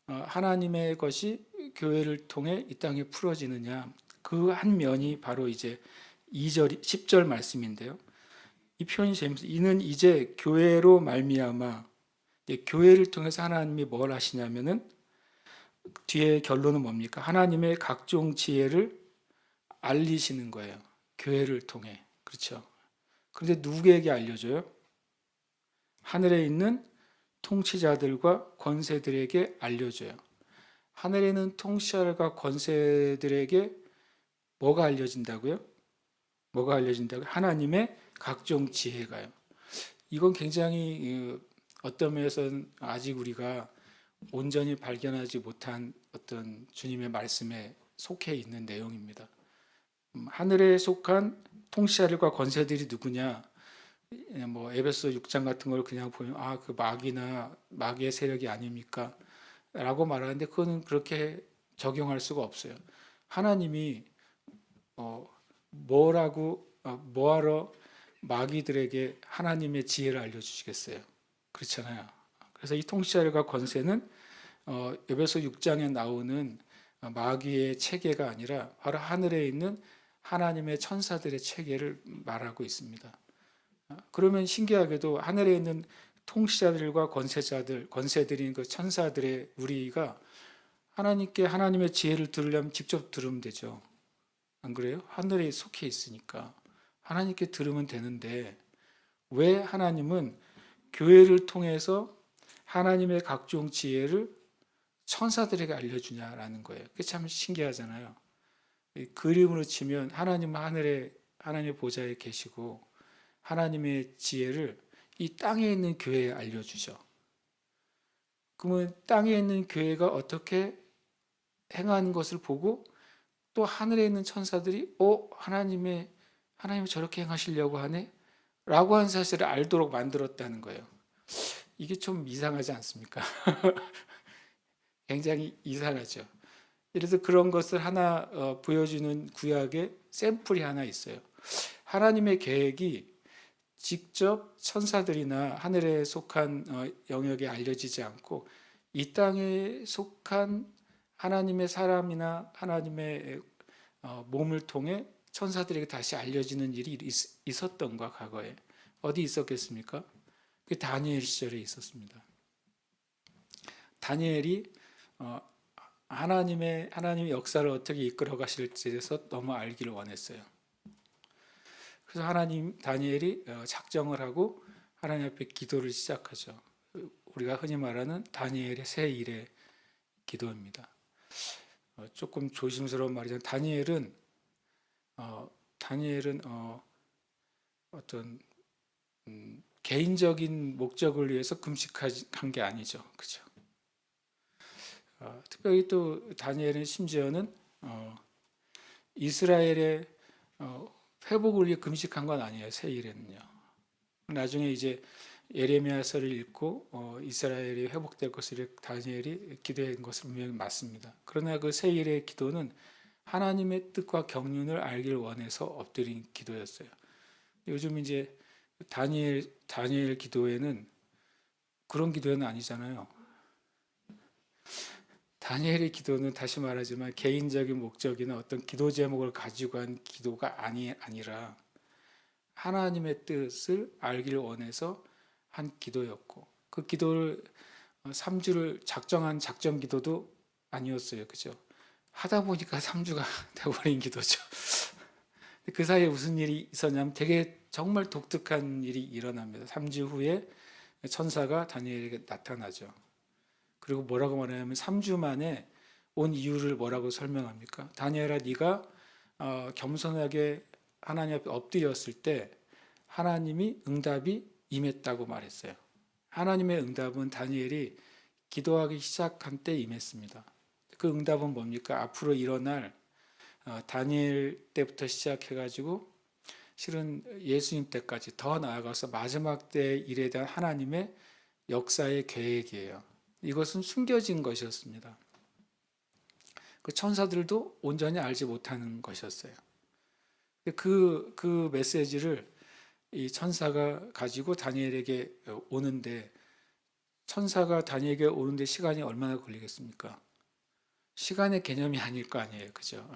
하나님의 것이 교회를 통해 이 땅에 풀어지느냐? 그 한 면이 바로 이제 2절, 10절 말씀인데요. 이 표현이 재밌어요. 이는 이제 교회로 말미암아 교회를 통해서 하나님이 뭘 하시냐면은 뒤에 결론은 뭡니까? 하나님의 각종 지혜를 알리시는 거예요. 교회를 통해. 그렇죠? 그런데 누구에게 알려줘요? 하늘에 있는 통치자들과 권세들에게 알려줘요. 하늘에 있는 통치자들과 권세들에게 뭐가 알려진다고요? 뭐가 알려진다고요? 하나님의 각종 지혜가요. 이건 굉장히 어떤 면에서는 아직 우리가 온전히 발견하지 못한 어떤 주님의 말씀에 속해 있는 내용입니다. 하늘에 속한 통치자들과 권세들이 누구냐? 뭐 에베소 6장 같은 걸 그냥 보면 그 마귀나 마귀의 세력이 아닙니까? 라고 말하는데 그거는 그렇게 적용할 수가 없어요. 하나님이 뭐하러 마귀들에게 하나님의 지혜를 알려주시겠어요? 그렇잖아요. 그래서 이 통치자들과 권세는 에베소 6장에 나오는 마귀의 체계가 아니라 바로 하늘에 있는 하나님의 천사들의 체계를 말하고 있습니다. 그러면 신기하게도 하늘에 있는 통치자들과 권세들인 그 천사들의 우리가 하나님께 하나님의 지혜를 들으려면 직접 들으면 되죠. 안 그래요? 하늘에 속해 있으니까 하나님께 들으면 되는데 왜 하나님은 교회를 통해서 하나님의 각종 지혜를 천사들에게 알려주냐라는 거예요. 그게 참 신기하잖아요. 그림으로 치면 하나님은 하나님의 보좌에 계시고 하나님의 지혜를 이 땅에 있는 교회에 알려주죠. 그러면 땅에 있는 교회가 어떻게 행하는 것을 보고 또 하늘에 있는 천사들이 하나님이 저렇게 행하시려고 하네? 라고 하는 사실을 알도록 만들었다는 거예요. 이게 좀 이상하지 않습니까? 굉장히 이상하죠. 그래서 그런 것을 하나 보여주는 구약의 샘플이 하나 있어요. 하나님의 계획이 직접 천사들이나 하늘에 속한 영역에 알려지지 않고 이 땅에 속한 하나님의 사람이나 하나님의 몸을 통해 천사들에게 다시 알려지는 일이 있었던 거야. 과거에 어디 있었겠습니까? 그 다니엘 시절에 있었습니다. 다니엘이 하나님의 역사를 어떻게 이끌어 가실지에 대해서 너무 알기를 원했어요. 그래서 다니엘이 작정을 하고 하나님 앞에 기도를 시작하죠. 우리가 흔히 말하는 다니엘의 새 일의 기도입니다. 조금 조심스러운 말이지만 다니엘은 어떤 개인적인 목적을 위해서 금식한 게 아니죠. 그죠? 특별히 또 다니엘은 심지어는 이스라엘의 회복을 위해 금식한 건 아니에요. 새 일에는요. 나중에 이제 예레미야서를 읽고 이스라엘이 회복될 것을 다니엘이 기도한 것은 분명히 맞습니다. 그러나 그 새 일의 기도는 하나님의 뜻과 경륜을 알길 원해서 엎드린 기도였어요. 요즘 이제 다니엘 기도에는 그런 기도는 아니잖아요. 다니엘의 기도는 다시 말하지만 개인적인 목적이나 어떤 기도 제목을 가지고 한 기도가 아니라 하나님의 뜻을 알기를 원해서 한 기도였고, 그 기도를 3주를 작정한 작정 기도도 아니었어요. 그죠? 하다 보니까 3주가 되어버린 기도죠. 그 사이에 무슨 일이 있었냐면 되게 정말 독특한 일이 일어납니다. 3주 후에 천사가 다니엘에게 나타나죠. 그리고 뭐라고 말하냐면 3주 만에 온 이유를 뭐라고 설명합니까? 다니엘아, 네가 겸손하게 하나님 앞에 엎드렸을 때 하나님이 응답이 임했다고 말했어요. 하나님의 응답은 다니엘이 기도하기 시작한 때 임했습니다. 그 응답은 뭡니까? 앞으로 일어날 다니엘 때부터 시작해가지고 실은 예수님 때까지 더 나아가서 마지막 때 일에 대한 하나님의 역사의 계획이에요. 이것은 숨겨진 것이었습니다. 그 천사들도 온전히 알지 못하는 것이었어요. 그 메시지를 이 천사가 가지고 다니엘에게 오는데, 천사가 다니엘에게 오는데 시간이 얼마나 걸리겠습니까? 시간의 개념이 아닐 거 아니에요. 그죠?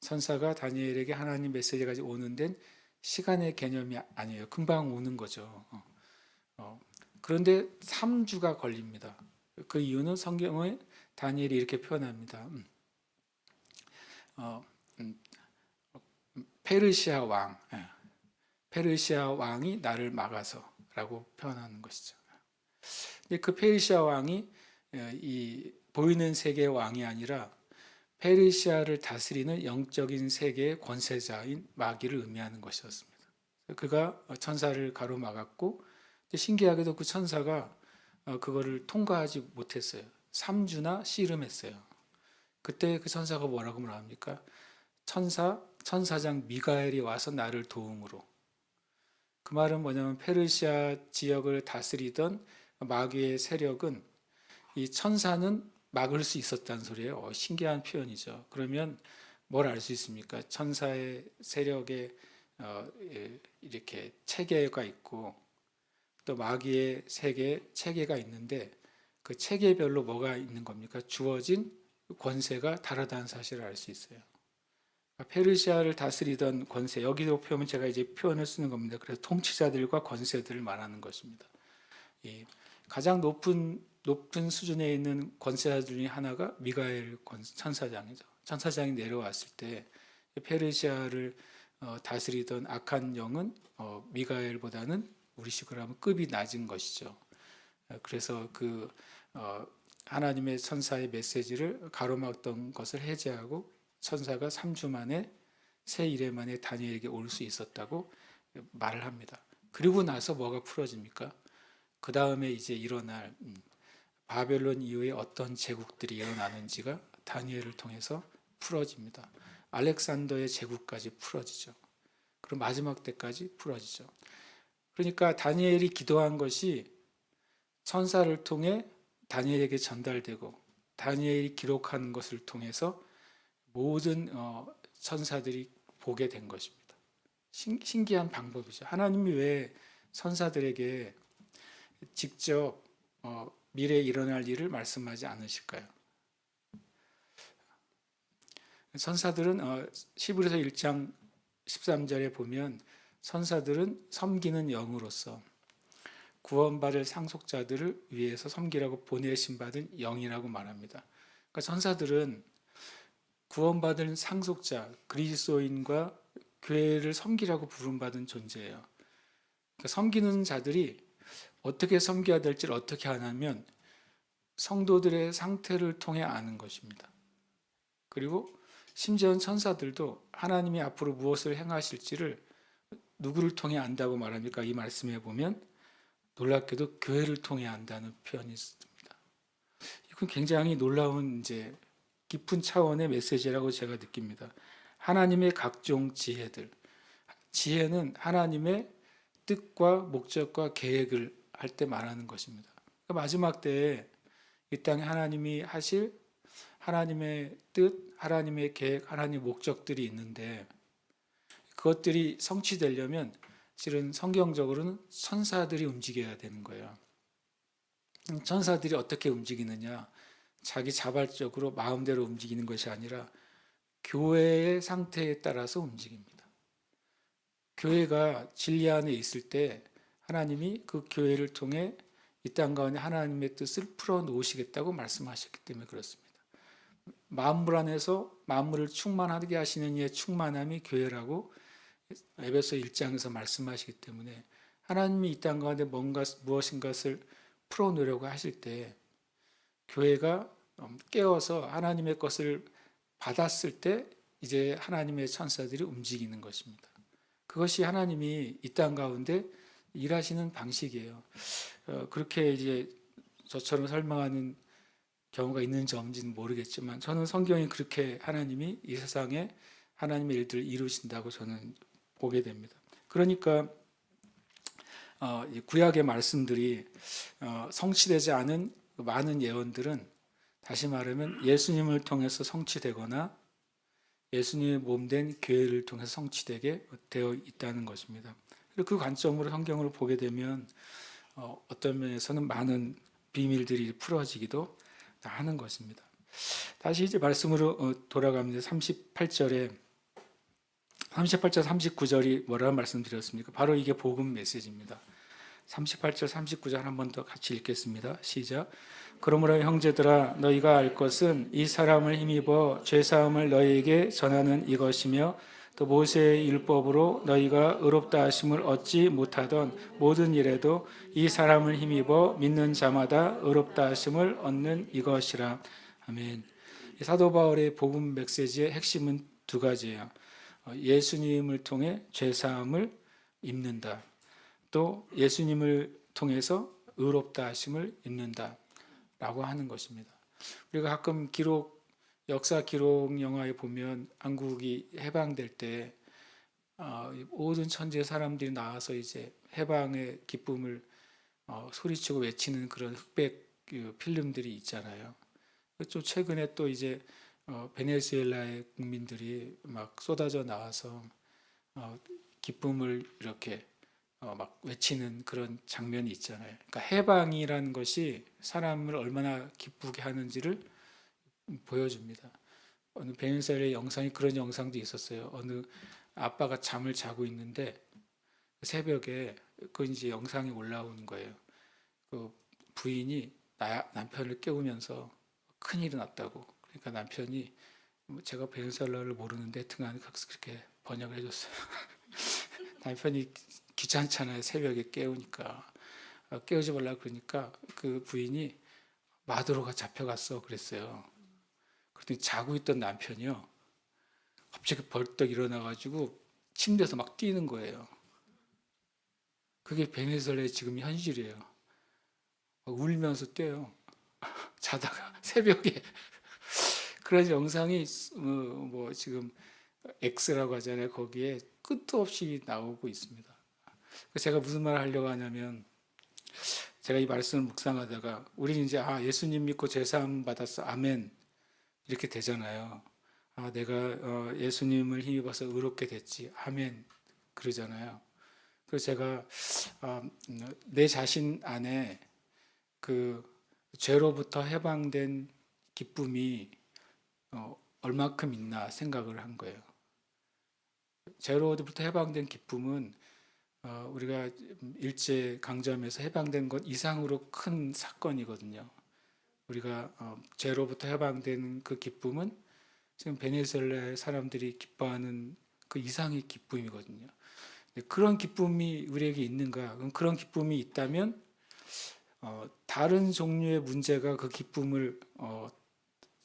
천사가 다니엘에게 하나님 메시지 가지고 오는 데는 시간의 개념이 아니에요. 금방 오는 거죠. 그런데 3주가 걸립니다. 그 이유는 성경에 다니엘이 이렇게 표현합니다. 페르시아 왕, 페르시아 왕이 나를 막아서라고 표현하는 것이죠. 그 페르시아 왕이 이 보이는 세계의 왕이 아니라 페르시아를 다스리는 영적인 세계의 권세자인 마귀를 의미하는 것이었습니다. 그가 천사를 가로막았고, 신기하게도 그 천사가 그거를 통과하지 못했어요. 3주나 씨름했어요. 그때 그 천사가 뭐라고 말합니까? 천사장 미가엘이 와서 나를 도움으로. 그 말은 뭐냐면 페르시아 지역을 다스리던 마귀의 세력은 이 천사는 막을 수 있었다는 소리예요. 신기한 표현이죠. 그러면 뭘 알 수 있습니까? 천사의 세력에 이렇게 체계가 있고 또 마귀의 체계가 있는데, 그 체계별로 뭐가 있는 겁니까? 주어진 권세가 다르다는 사실을 알 수 있어요. 페르시아를 다스리던 권세, 여기도 표현 제가 이제 표현을 쓰는 겁니다. 그래서 통치자들과 권세들을 말하는 것입니다. 가장 높은 수준에 있는 권세자 중에 하나가 미가엘 천사장이죠. 천사장이 내려왔을 때 페르시아를 다스리던 악한 영은 미가엘보다는 우리식으로 하면 급이 낮은 것이죠. 그래서 그 하나님의 천사의 메시지를 가로막던 것을 해제하고 천사가 3주 만에 새 이래 만에 다니엘에게 올 수 있었다고 말을 합니다. 그리고 나서 뭐가 풀어집니까? 그 다음에 이제 일어날 바벨론 이후에 어떤 제국들이 일어나는지가 다니엘을 통해서 풀어집니다. 알렉산더의 제국까지 풀어지죠. 그럼 마지막 때까지 풀어지죠. 그러니까 다니엘이 기도한 것이 천사를 통해 다니엘에게 전달되고, 다니엘이 기록하는 것을 통해서 모든 천사들이 보게 된 것입니다. 신기한 방법이죠. 하나님이 왜 천사들에게 직접 미래에 일어날 일을 말씀하지 않으실까요? 천사들은 히브리서 1장 13절에 보면 천사들은 섬기는 영으로서 구원받을 상속자들을 위해서 섬기라고 보내신 받은 영이라고 말합니다. 그러니까 천사들은 구원받은 상속자, 그리스도인과 교회를 섬기라고 부름받은 존재예요. 그러니까 섬기는 자들이 어떻게 섬겨야 될지를 어떻게 하냐면 성도들의 상태를 통해 아는 것입니다. 그리고 심지어는 천사들도 하나님이 앞으로 무엇을 행하실지를 누구를 통해 안다고 말합니까? 이 말씀에 보면 놀랍게도 교회를 통해 안다는 표현이 있습니다. 이건 굉장히 놀라운 이제 깊은 차원의 메시지라고 제가 느낍니다. 하나님의 각종 지혜들, 지혜는 하나님의 뜻과 목적과 계획을 할 때 말하는 것입니다. 그러니까 마지막 때에 이 땅에 하나님이 하실 하나님의 뜻, 하나님의 계획, 하나님의 목적들이 있는데 그것들이 성취되려면 실은 성경적으로는 천사들이 움직여야 되는 거예요. 천사들이 어떻게 움직이느냐? 자기 자발적으로 마음대로 움직이는 것이 아니라 교회의 상태에 따라서 움직입니다. 교회가 진리 안에 있을 때 하나님이 그 교회를 통해 이 땅 가운데 하나님의 뜻을 풀어 놓으시겠다고 말씀하셨기 때문에 그렇습니다. 만물 안에서 만물을 충만하게 하시는 이의 충만함이 교회라고 에베소 1장에서 말씀하시기 때문에 하나님이 이 땅 가운데 무엇인가를 풀어놓으려고 하실 때 교회가 깨어서 하나님의 것을 받았을 때 이제 하나님의 천사들이 움직이는 것입니다. 그것이 하나님이 이 땅 가운데 일하시는 방식이에요. 그렇게 이제 저처럼 설명하는 경우가 있는지 없는지는 모르겠지만 저는 성경이 그렇게 하나님이 이 세상에 하나님의 일들을 이루신다고 저는 보게 됩니다. 그러니까 구약의 말씀들이 성취되지 않은 많은 예언들은 다시 말하면 예수님을 통해서 성취되거나 예수님의 몸된 교회를 통해서 성취되게 되어 있다는 것입니다. 그 관점으로 성경을 보게 되면 어떤 면에서는 많은 비밀들이 풀어지기도 하는 것입니다. 다시 이제 말씀으로 돌아갑니다. 38절 39절이 뭐라고 말씀드렸습니까? 바로 이게 복음 메시지입니다. 38절 39절 한 번 더 같이 읽겠습니다. 시작. 그러므로 형제들아 너희가 알 것은 이 사람을 힘입어 죄사함을 너희에게 전하는 이것이며 또 모세의 율법으로 너희가 의롭다 하심을 얻지 못하던 모든 일에도 이 사람을 힘입어 믿는 자마다 의롭다 하심을 얻는 이것이라. 아멘. 사도 바울의 복음 메시지의 핵심은 두 가지예요. 예수님을 통해 죄사함을 입는다. 또 예수님을 통해서 의롭다 하심을 입는다 라고 하는 것입니다. 우리가 가끔 역사 기록 영화에 보면 한국이 해방될 때 모든 천지의 사람들이 나와서 이제 해방의 기쁨을 소리치고 외치는 그런 흑백 필름들이 있잖아요. 좀 최근에 또 이제 베네수엘라의 국민들이 막 쏟아져 나와서 기쁨을 이렇게 막 외치는 그런 장면이 있잖아요. 그러니까 해방이라는 것이 사람을 얼마나 기쁘게 하는지를 보여줍니다. 어느 베네수엘의 영상이 그런 영상도 있었어요. 어느 아빠가 잠을 자고 있는데 새벽에 그 이제 영상이 올라오는 거예요. 그 부인이 남편을 깨우면서 큰일이 났다고. 그러니까 남편이 제가 베네수엘라를 모르는데 하여튼 그렇게 번역을 해줬어요. 남편이 귀찮잖아요. 새벽에 깨우니까. 깨우지 말라 그러니까 그 부인이 마도로가 잡혀갔어 그랬어요. 그랬더니 자고 있던 남편이요. 갑자기 벌떡 일어나가지고 침대에서 막 뛰는 거예요. 그게 베네수엘라의 지금 현실이에요. 울면서 뛰어요. 자다가 새벽에. 그런 영상이 뭐 지금 X라고 하잖아요. 거기에 끝도 없이 나오고 있습니다. 제가 무슨 말을 하려고 하냐면 제가 이 말씀을 묵상하다가 우리는 이제 예수님 믿고 죄사함 받았어. 아멘. 이렇게 되잖아요. 내가 예수님을 힘입어서 의롭게 됐지. 아멘. 그러잖아요. 그래서 제가 내 자신 안에 그 죄로부터 해방된 기쁨이 얼마큼 있나 생각을 한 거예요. 죄로부터 해방된 기쁨은 우리가 일제 강점에서 해방된 것 이상으로 큰 사건이거든요. 우리가 죄로부터 해방된 그 기쁨은 지금 베네수엘라의 사람들이 기뻐하는 그 이상의 기쁨이거든요. 그런 기쁨이 우리에게 있는가? 그런 기쁨이 있다면 다른 종류의 문제가 그 기쁨을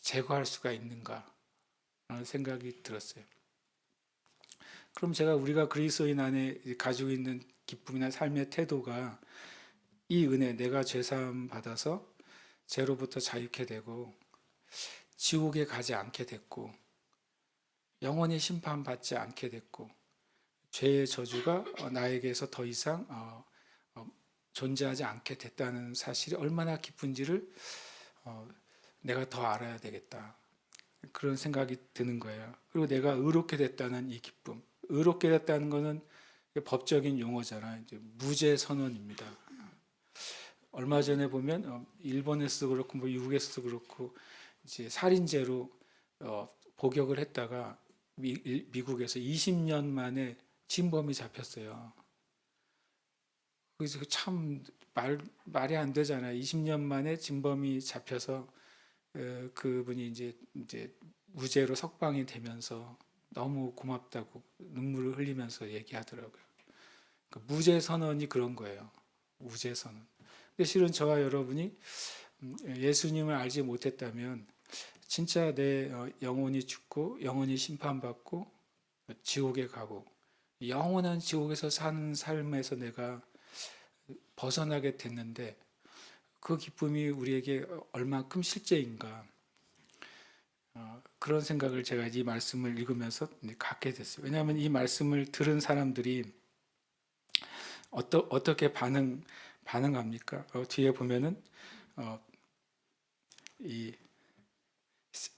제거할 수가 있는가? 라는 생각이 들었어요. 그럼 우리가 그리스도인 안에 가지고 있는 기쁨이나 삶의 태도가 이 은혜, 내가 죄사함 받아서 죄로부터 자유케 되고 지옥에 가지 않게 됐고 영원히 심판받지 않게 됐고 죄의 저주가 나에게서 더 이상 존재하지 않게 됐다는 사실이 얼마나 기쁜지를 내가 더 알아야 되겠다. 그런 생각이 드는 거예요. 그리고 내가 의롭게 됐다는 이 기쁨. 의롭게 됐다는 것은 법적인 용어잖아요. 이제 무죄 선언입니다. 얼마 전에 보면 일본에서도 그렇고 뭐 미국에서도 그렇고 이제 살인죄로 복역을 했다가 미국에서 20년 만에 진범이 잡혔어요. 그래서 참 말이 안 되잖아요. 20년 만에 진범이 잡혀서 그분이 이제 무죄로 석방이 되면서 너무 고맙다고 눈물을 흘리면서 얘기하더라고요. 그 무죄 선언이 그런 거예요. 무죄 선언. 근데 실은 저와 여러분이 예수님을 알지 못했다면 진짜 내 영혼이 죽고 영혼이 심판받고 지옥에 가고 영원한 지옥에서 사는 삶에서 내가 벗어나게 됐는데 그 기쁨이 우리에게 얼만큼 실제인가 그런 생각을 제가 이 말씀을 읽으면서 갖게 됐어요. 왜냐하면 이 말씀을 들은 사람들이 어떻게 반응합니까? 뒤에 보면은 이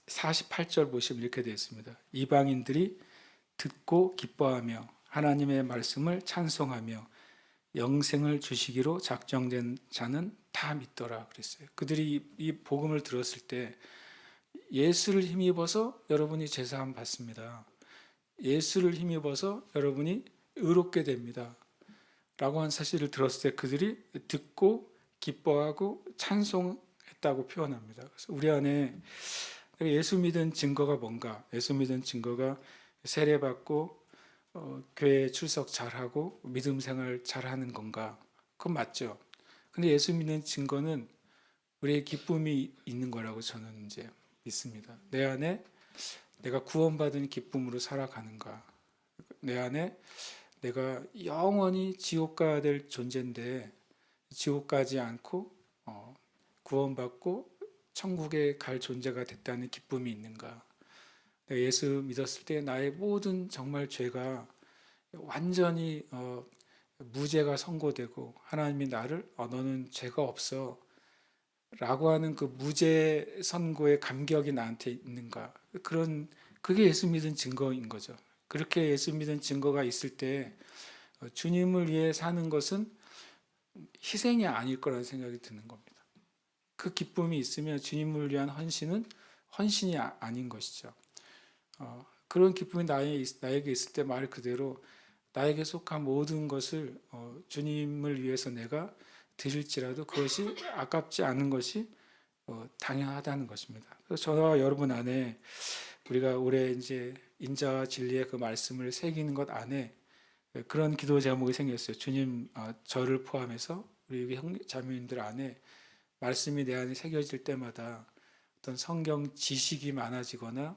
48절 보시면 이렇게 되어 있습니다. 이방인들이 듣고 기뻐하며 하나님의 말씀을 찬송하며 영생을 주시기로 작정된 자는 다 믿더라 그랬어요. 그들이 이 복음을 들었을 때 예수를 힘입어서 여러분이 제사함 받습니다. 예수를 힘입어서 여러분이 의롭게 됩니다. 라고 한 사실을 들었을 때 그들이 듣고 기뻐하고 찬송했다고 표현합니다. 그래서 우리 안에 예수 믿은 증거가 뭔가? 예수 믿은 증거가 세례받고 교회 출석 잘하고 믿음 생활 잘하는 건가? 그건 맞죠. 근데 예수 믿는 증거는 우리의 기쁨이 있는 거라고 저는 이제 믿습니다. 내 안에 내가 구원받은 기쁨으로 살아가는가? 내 안에 내가 영원히 지옥 가야 될 존재인데 지옥 가지 않고 구원받고 천국에 갈 존재가 됐다는 기쁨이 있는가? 내가 예수 믿었을 때 나의 모든 정말 죄가 완전히 무죄가 선고되고 하나님이 나를 너는 죄가 없어 라고 하는 그 무죄 선고의 감격이 나한테 있는가? 그게 예수 믿은 증거인 거죠. 그렇게 예수 믿은 증거가 있을 때 주님을 위해 사는 것은 희생이 아닐 거라는 생각이 드는 겁니다. 그 기쁨이 있으면 주님을 위한 헌신은 헌신이 아닌 것이죠. 그런 기쁨이 나에게 있을 때 말 그대로 나에게 속한 모든 것을 주님을 위해서 내가 드릴지라도 그것이 아깝지 않은 것이 당연하다는 것입니다. 그래서 저와 여러분 안에 우리가 올해 이제 인자와 진리의 그 말씀을 새기는 것 안에 그런 기도 제목이 생겼어요. 주님, 저를 포함해서 우리 자매님들 안에 말씀이 내 안에 새겨질 때마다 어떤 성경 지식이 많아지거나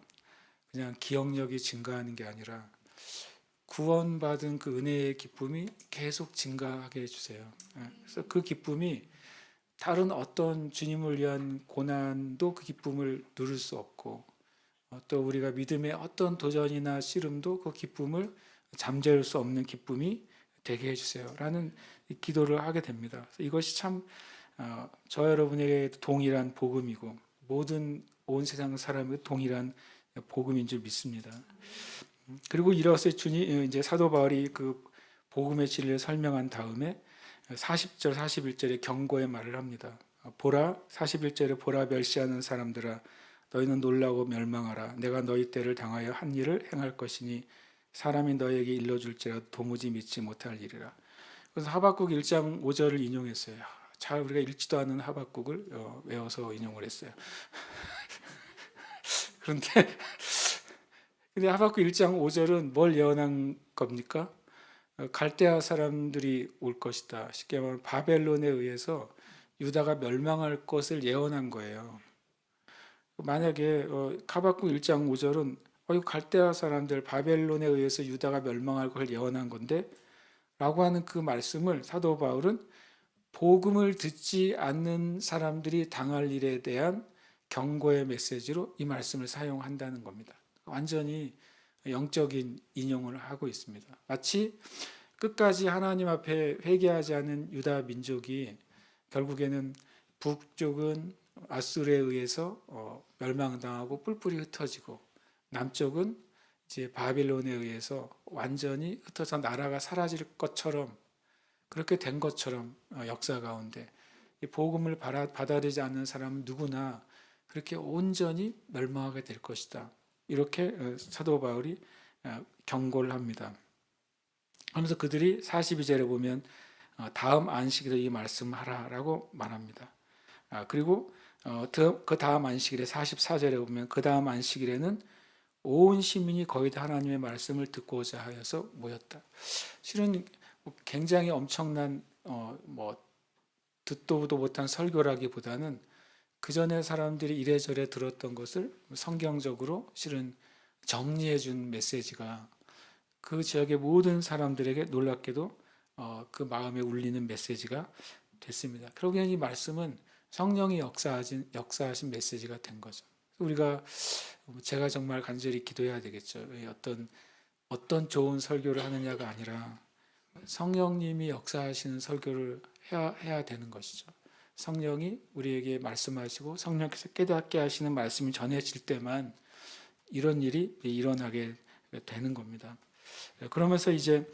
그냥 기억력이 증가하는 게 아니라 구원받은 그 은혜의 기쁨이 계속 증가하게 해주세요. 그래서 그 기쁨이 다른 어떤 주님을 위한 고난도 그 기쁨을 누릴 수 없고 또 우리가 믿음의 어떤 도전이나 씨름도 그 기쁨을 잠재울 수 없는 기쁨이 되게 해주세요. 라는 기도를 하게 됩니다. 이것이 참 저 여러분에게 동일한 복음이고 모든 온 세상 사람에게 동일한 복음인 줄 믿습니다. 그리고 이로써 주님 이제 사도 바울이 그 복음의 진리를 설명한 다음에 40절 41절에 경고의 말을 합니다. 보라 41절에 보라 멸시하는 사람들아 너희는 놀라고 멸망하라. 내가 너희 때를 당하여 한 일을 행할 것이니 사람이 너희에게 일러줄지라도 도무지 믿지 못할 일이라. 그래서 하박국 1장 5절을 인용했어요. 잘 우리가 읽지도 않은 하박국을 외워서 인용을 했어요. 근데 하박국 1장 5절은 뭘 예언한 겁니까? 갈대아 사람들이 올 것이다. 쉽게 말하면 바벨론에 의해서 유다가 멸망할 것을 예언한 거예요. 만약에 하박국 1장 5절은 갈대아 사람들 바벨론에 의해서 유다가 멸망할 걸 예언한 건데 라고 하는 그 말씀을 사도 바울은 복음을 듣지 않는 사람들이 당할 일에 대한 경고의 메시지로 이 말씀을 사용한다는 겁니다. 완전히 영적인 인용을 하고 있습니다. 마치 끝까지 하나님 앞에 회개하지 않은 유다 민족이 결국에는 북쪽은 아수르에 의해서 멸망당하고 뿔뿔이 흩어지고, 남쪽은 이제 바빌론에 의해서 완전히 흩어져 나라가 사라질 것처럼, 그렇게 된 것처럼 역사 가운데 이 복음을 받아들이지 않는 사람은 누구나 그렇게 온전히 멸망하게 될 것이다. 이렇게 사도 바울이 경고를 합니다. 그러면서 그들이 42절에 보면 다음 안식일에 이 말씀을 하라라고 말합니다. 그리고 그 다음 안식일에 44절에 보면 그 다음 안식일에는 온 시민이 거의 다 하나님의 말씀을 듣고자 하여서 모였다. 실은 굉장히 엄청난 듣도 보도 못한 설교라기보다는 그 전에 사람들이 이래저래 들었던 것을 성경적으로 실은 정리해 준 메시지가 그 지역의 모든 사람들에게 놀랍게도 그 마음에 울리는 메시지가 됐습니다. 결국에는 이 말씀은 성령이 역사하신 메시지가 된 거죠. 우리가 제가 정말 간절히 기도해야 되겠죠. 어떤 좋은 설교를 하느냐가 아니라 성령님이 역사하시는 설교를 해야 되는 것이죠. 성령이 우리에게 말씀하시고 성령께서 깨닫게 하시는 말씀이 전해질 때만 이런 일이 일어나게 되는 겁니다. 그러면서 이제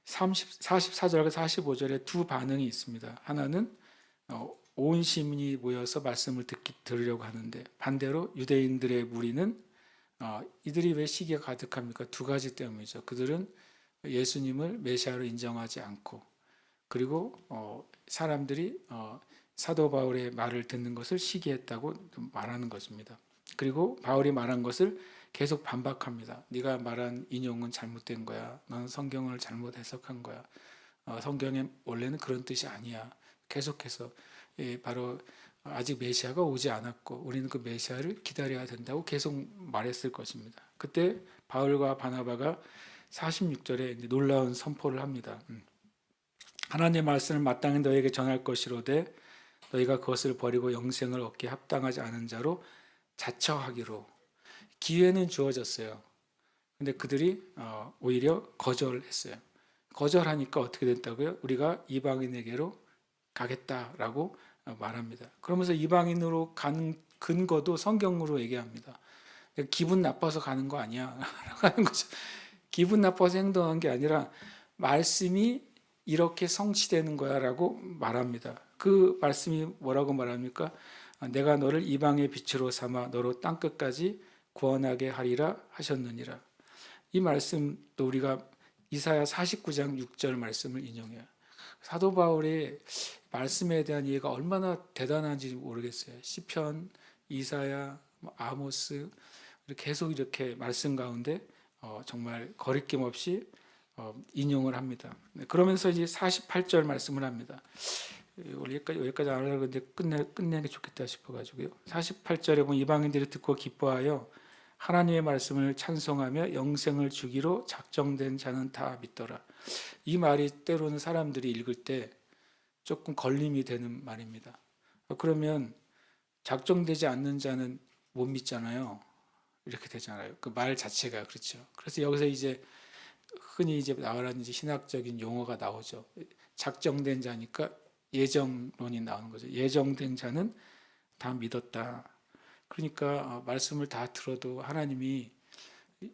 44절과 45절에 두 반응이 있습니다. 하나는 온 시민이 모여서 말씀을 들으려고 하는데, 반대로 유대인들의 무리는 이들이 왜 시기가 가득합니까? 두 가지 때문이죠. 그들은 예수님을 메시아로 인정하지 않고, 그리고 사람들이 사도 바울의 말을 듣는 것을 시기했다고 말하는 것입니다. 그리고 바울이 말한 것을 계속 반박합니다. 네가 말한 인용은 잘못된 거야. 넌 성경을 잘못 해석한 거야. 성경에 원래는 그런 뜻이 아니야. 계속해서 바로 아직 메시아가 오지 않았고 우리는 그 메시아를 기다려야 된다고 계속 말했을 것입니다. 그때 바울과 바나바가 46절에 놀라운 선포를 합니다. 하나님의 말씀을 마땅히 너에게 전할 것이로되 너희가 그것을 버리고 영생을 얻기에 합당하지 않은 자로 자처하기로. 기회는 주어졌어요. 근데 그들이 오히려 거절했어요. 거절하니까 어떻게 됐다고요? 우리가 이방인에게로 가겠다라고 말합니다. 그러면서 이방인으로 간 근거도 성경으로 얘기합니다. 기분 나빠서 가는 거 아니야 라고 하는 거죠. 기분 나빠서 행동한 게 아니라 말씀이 이렇게 성취되는 거야 라고 말합니다. 그 말씀이 뭐라고 말합니까? 내가 너를 이방의 빛으로 삼아 너로 땅끝까지 구원하게 하리라 하셨느니라. 이 말씀도 우리가 이사야 49장 6절 말씀을 인용해요. 사도 바울의 말씀에 대한 이해가 얼마나 대단한지 모르겠어요. 시편, 이사야, 아모스 계속 이렇게 말씀 가운데 정말 거리낌 없이 인용을 합니다. 그러면서 이제 48절 말씀을 합니다. 여기까지 안 하려고 했는데 끝내는 게 좋겠다 싶어가지고요. 48절에 보면 이방인들이 듣고 기뻐하여 하나님의 말씀을 찬송하며 영생을 주기로 작정된 자는 다 믿더라. 이 말이 때로는 사람들이 읽을 때 조금 걸림이 되는 말입니다. 그러면 작정되지 않는 자는 못 믿잖아요. 이렇게 되잖아요. 그 말 자체가 그렇죠. 그래서 여기서 이제 흔히 이제 나오는 신학적인 용어가 나오죠. 작정된 자니까 예정론이 나오는 거죠. 예정된 자는 다 믿었다. 그러니까 말씀을 다 들어도 하나님이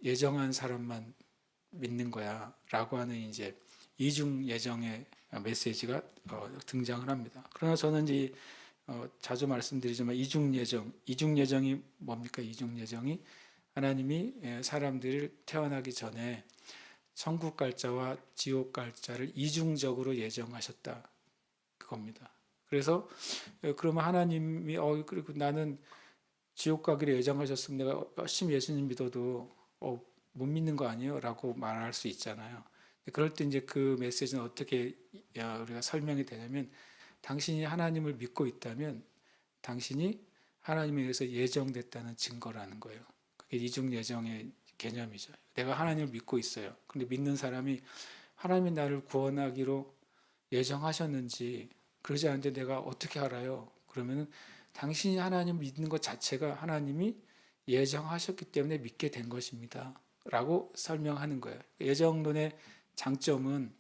예정한 사람만 믿는 거야라고 하는 이제 이중 예정의 메시지가 등장을 합니다. 그러나 저는 이제 자주 말씀드리지만 이중 예정이 뭡니까? 이중 예정이 하나님이 사람들을 태어나기 전에 천국 갈 자와 지옥 갈 자를 이중적으로 예정하셨다. 그겁니다. 그래서 그러면 하나님이 그리고 나는 지옥 가기를 예정하셨으면 내가 열심히 예수님 믿어도 못 믿는 거 아니에요? 라고 말할 수 있잖아요. 그럴 때 이제 그 메시지는 어떻게 우리가 설명이 되냐면 당신이 하나님을 믿고 있다면 당신이 하나님에 의해서 예정됐다는 증거라는 거예요. 그게 이중 예정의 개념이죠. 내가 하나님을 믿고 있어요. 근데 믿는 사람이 하나님이 나를 구원하기로 예정하셨는지 그러지 않는데 내가 어떻게 알아요? 그러면은 당신이 하나님을 믿는 것 자체가 하나님이 예정하셨기 때문에 믿게 된 것입니다. 라고 설명하는 거예요. 예정론의 장점은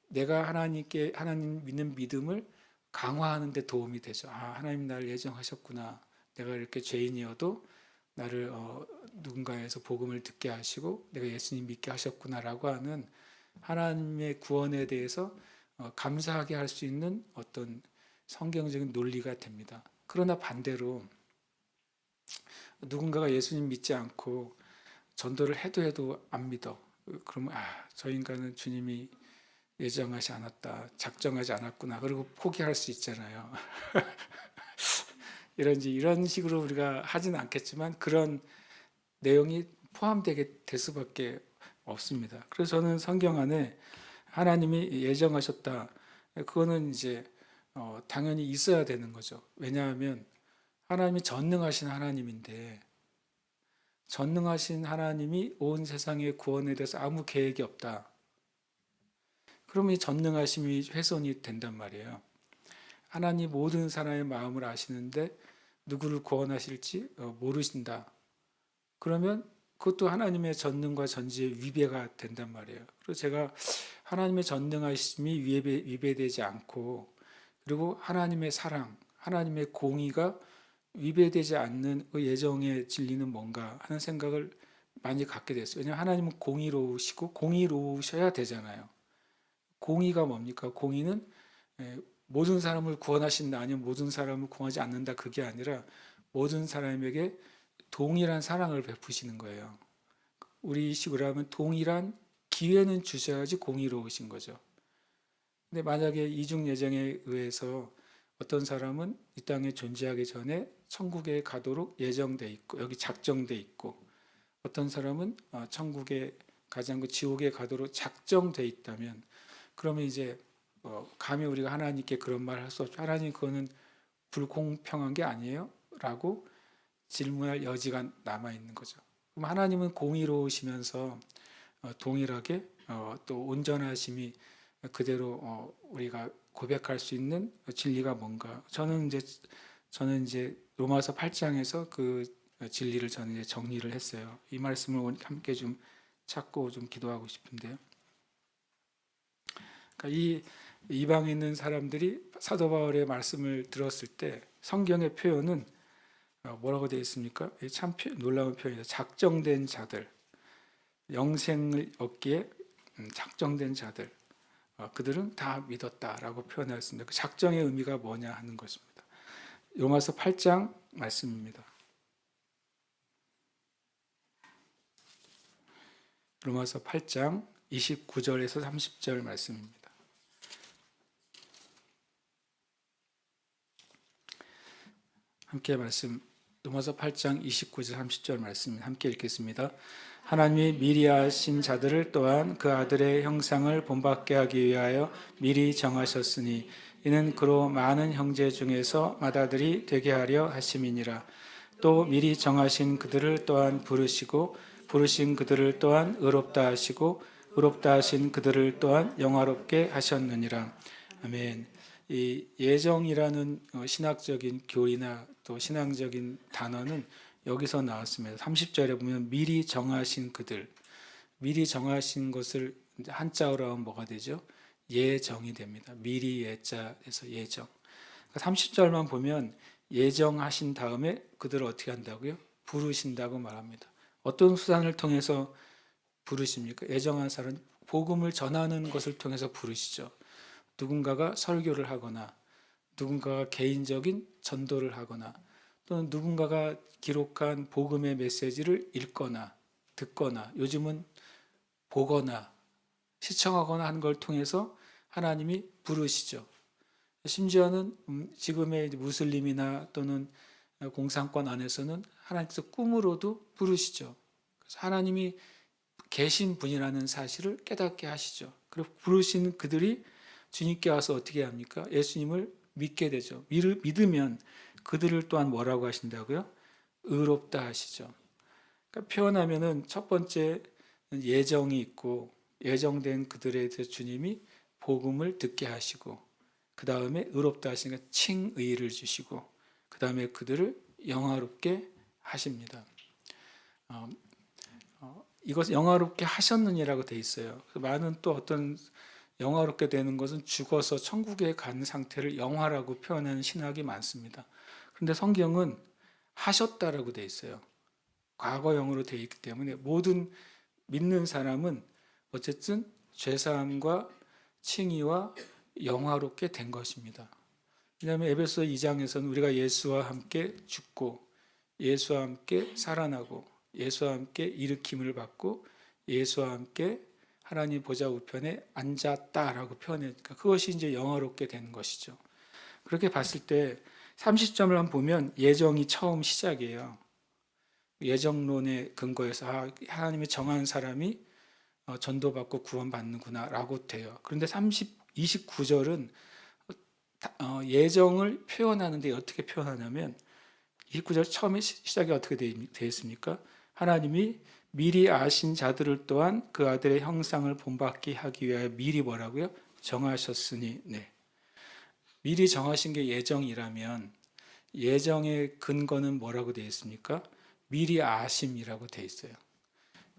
내가 하나님 믿는 믿음을 강화하는 데 도움이 되죠. 하나님 나를 예정하셨구나. 내가 이렇게 죄인이어도 나를 누군가에서 복음을 듣게 하시고 내가 예수님 믿게 하셨구나라고 하는 하나님의 구원에 대해서 감사하게 할 수 있는 어떤 성경적인 논리가 됩니다. 그러나 반대로 누군가가 예수님 믿지 않고 전도를 해도 안 믿어. 그러면 저 인간은 주님이 예정하지 않았다, 작정하지 않았구나. 그리고 포기할 수 있잖아요. 이런 식으로 우리가 하지는 않겠지만 그런 내용이 포함되게 될 수밖에 없습니다. 그래서 저는 성경 안에 하나님이 예정하셨다. 그거는 이제 당연히 있어야 되는 거죠. 왜냐하면 하나님이 전능하신 하나님인데 전능하신 하나님이 온 세상의 구원에 대해서 아무 계획이 없다. 그러면 이 전능하심이 훼손이 된단 말이에요. 하나님 모든 사람의 마음을 아시는데 누구를 구원하실지 모르신다. 그러면 그것도 하나님의 전능과 전지의 위배가 된단 말이에요. 그래서 제가 하나님의 전능하심이 위배되지 않고 그리고 하나님의 사랑, 하나님의 공의가 위배되지 않는 그 예정의 진리는 뭔가 하는 생각을 많이 갖게 됐어요. 왜냐하면 하나님은 공의로우시고 공의로우셔야 되잖아요. 공의가 뭡니까? 공의는 모든 사람을 구원하신다 아니면 모든 사람을 구원하지 않는다 그게 아니라 모든 사람에게 동일한 사랑을 베푸시는 거예요. 우리 식으로 하면 동일한 기회는 주셔야지 공의로우신 거죠. 근데 만약에 이중 예정에 의해서 어떤 사람은 이 땅에 존재하기 전에 천국에 가도록 예정돼 있고 여기 작정돼 있고 어떤 사람은 천국에 가지 않고 지옥에 가도록 작정돼 있다면 그러면 이제 감히 우리가 하나님께 그런 말을 할 수 없죠. 하나님 그거는 불공평한 게 아니에요? 라고 질문할 여지가 남아 있는 거죠. 그럼 하나님은 공의로우시면서 동일하게 또 온전하심이 그대로 우리가 고백할 수 있는 진리가 뭔가 저는 이제 로마서 8장에서 그 진리를 저는 이제 정리를 했어요. 이 말씀을 함께 좀 찾고 좀 기도하고 싶은데요. 그러니까 이 이방에 있는 사람들이 사도 바울의 말씀을 들었을 때 성경의 표현은 뭐라고 되어 있습니까? 참 놀라운 표현이죠. 작정된 자들, 영생을 얻기에 작정된 자들, 그들은 다 믿었다라고 표현하였습니다. 그 작정의 의미가 뭐냐 하는 것입니다. 로마서 8장 말씀입니다. 로마서 8장 29절에서 30절 말씀입니다. 함께 말씀 로마서 8장 29절 30절 말씀 함께 읽겠습니다. 하나님이 미리 하신 자들을 또한 그 아들의 형상을 본받게 하기 위하여 미리 정하셨으니 이는 그로 많은 형제 중에서 맏아들이 되게 하려 하심이니라. 또 미리 정하신 그들을 또한 부르시고 부르신 그들을 또한 의롭다 하시고 의롭다 하신 그들을 또한 영화롭게 하셨느니라. 아멘. 이 예정이라는 신학적인 교리나 또 신앙적인 단어는 여기서 나왔습니다. 30절에 보면 미리 정하신 그들, 미리 정하신 것을 한자어로 하면 뭐가 되죠? 예정이 됩니다. 미리 예자에서 예정. 30절만 보면 예정하신 다음에 그들을 어떻게 한다고요? 부르신다고 말합니다. 어떤 수단을 통해서 부르십니까? 예정한 사람은 복음을 전하는 것을 통해서 부르시죠. 누군가가 설교를 하거나 누군가가 개인적인 전도를 하거나 또는 누군가가 기록한 복음의 메시지를 읽거나 듣거나 요즘은 보거나 시청하거나 하는 걸 통해서 하나님이 부르시죠. 심지어는 지금의 무슬림이나 또는 공산권 안에서는 하나님께서 꿈으로도 부르시죠. 그래서 하나님이 계신 분이라는 사실을 깨닫게 하시죠. 그리고 부르신 그들이 주님께 와서 어떻게 합니까? 예수님을 믿게 되죠. 믿으면 그들을 또한 뭐라고 하신다고요? 의롭다 하시죠. 그러니까 표현하면은 첫 번째 예정이 있고 예정된 그들에 대해서 주님이 복음을 듣게 하시고 그 다음에 의롭다 하시니까 칭의를 주시고 그 다음에 그들을 영화롭게 하십니다. 이것 영화롭게 하셨느니라고 돼 있어요. 많은 또 어떤 영화롭게 되는 것은 죽어서 천국에 간 상태를 영화라고 표현하는 신학이 많습니다. 그런데 성경은 하셨다라고 되어 있어요. 과거형으로 되어 있기 때문에 모든 믿는 사람은 어쨌든 죄사함과 칭의와 영화롭게 된 것입니다. 왜냐하면 에베소 2장에서는 우리가 예수와 함께 죽고 예수와 함께 살아나고 예수와 함께 일으킴을 받고 예수와 함께 하나님 보좌 우편에 앉았다라고 표현하니까 그것이 이제 영화롭게 되는 것이죠. 그렇게 봤을 때 30점을 한번 보면 예정이 처음 시작이에요. 예정론의 근거에서 하나님이 정한 사람이 전도받고 구원받는구나 라고 돼요. 그런데 29절은 예정을 표현하는데 어떻게 표현하냐면 29절 처음에 시작이 어떻게 되어 있습니까? 하나님이 미리 아신 자들을 또한 그 아들의 형상을 본받게 하기 위하여 미리 뭐라고요? 정하셨으니. 네. 미리 정하신 게 예정이라면 예정의 근거는 뭐라고 되어 있습니까? 미리 아심이라고 되어 있어요.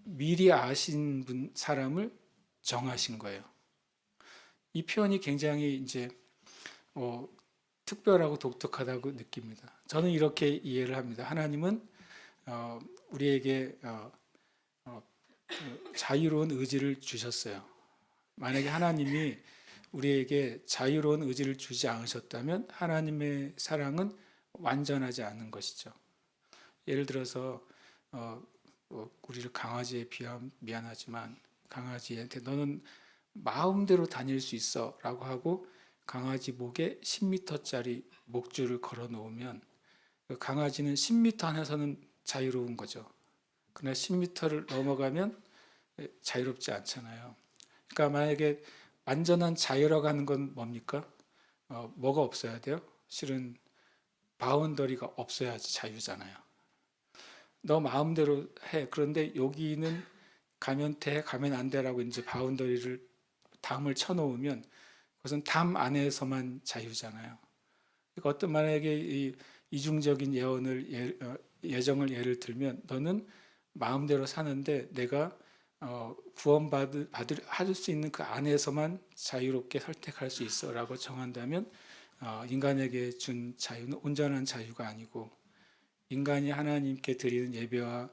미리 아신 사람을 정하신 거예요. 이 표현이 굉장히 이제 특별하고 독특하다고 느낍니다. 저는 이렇게 이해를 합니다. 하나님은 우리에게 자유로운 의지를 주셨어요. 만약에 하나님이 우리에게 자유로운 의지를 주지 않으셨다면 하나님의 사랑은 완전하지 않은 것이죠. 예를 들어서 우리를 강아지에 비하면 미안하지만 강아지한테 너는 마음대로 다닐 수 있어 라고 하고 강아지 목에 10m짜리 목줄을 걸어 놓으면 그 강아지는 10m 안에서는 자유로운 거죠. 그러나 10m를 넘어가면 자유롭지 않잖아요. 그러니까 만약에 완전한 자유라고 하는 건 뭡니까? 뭐가 없어야 돼요? 실은 바운더리가 없어야지 자유잖아요. 너 마음대로 해. 그런데 여기는 가면 돼, 가면 안 돼라고 이제 바운더리를 담을 쳐놓으면 그것은 담 안에서만 자유잖아요. 그러니까 어떤 만약에 이 이중적인 예정을 예를 들면 너는 마음대로 사는데 내가 구원받을 수 있는 그 안에서만 자유롭게 선택할 수 있어라고 정한다면 인간에게 준 자유는 온전한 자유가 아니고 인간이 하나님께 드리는 예배와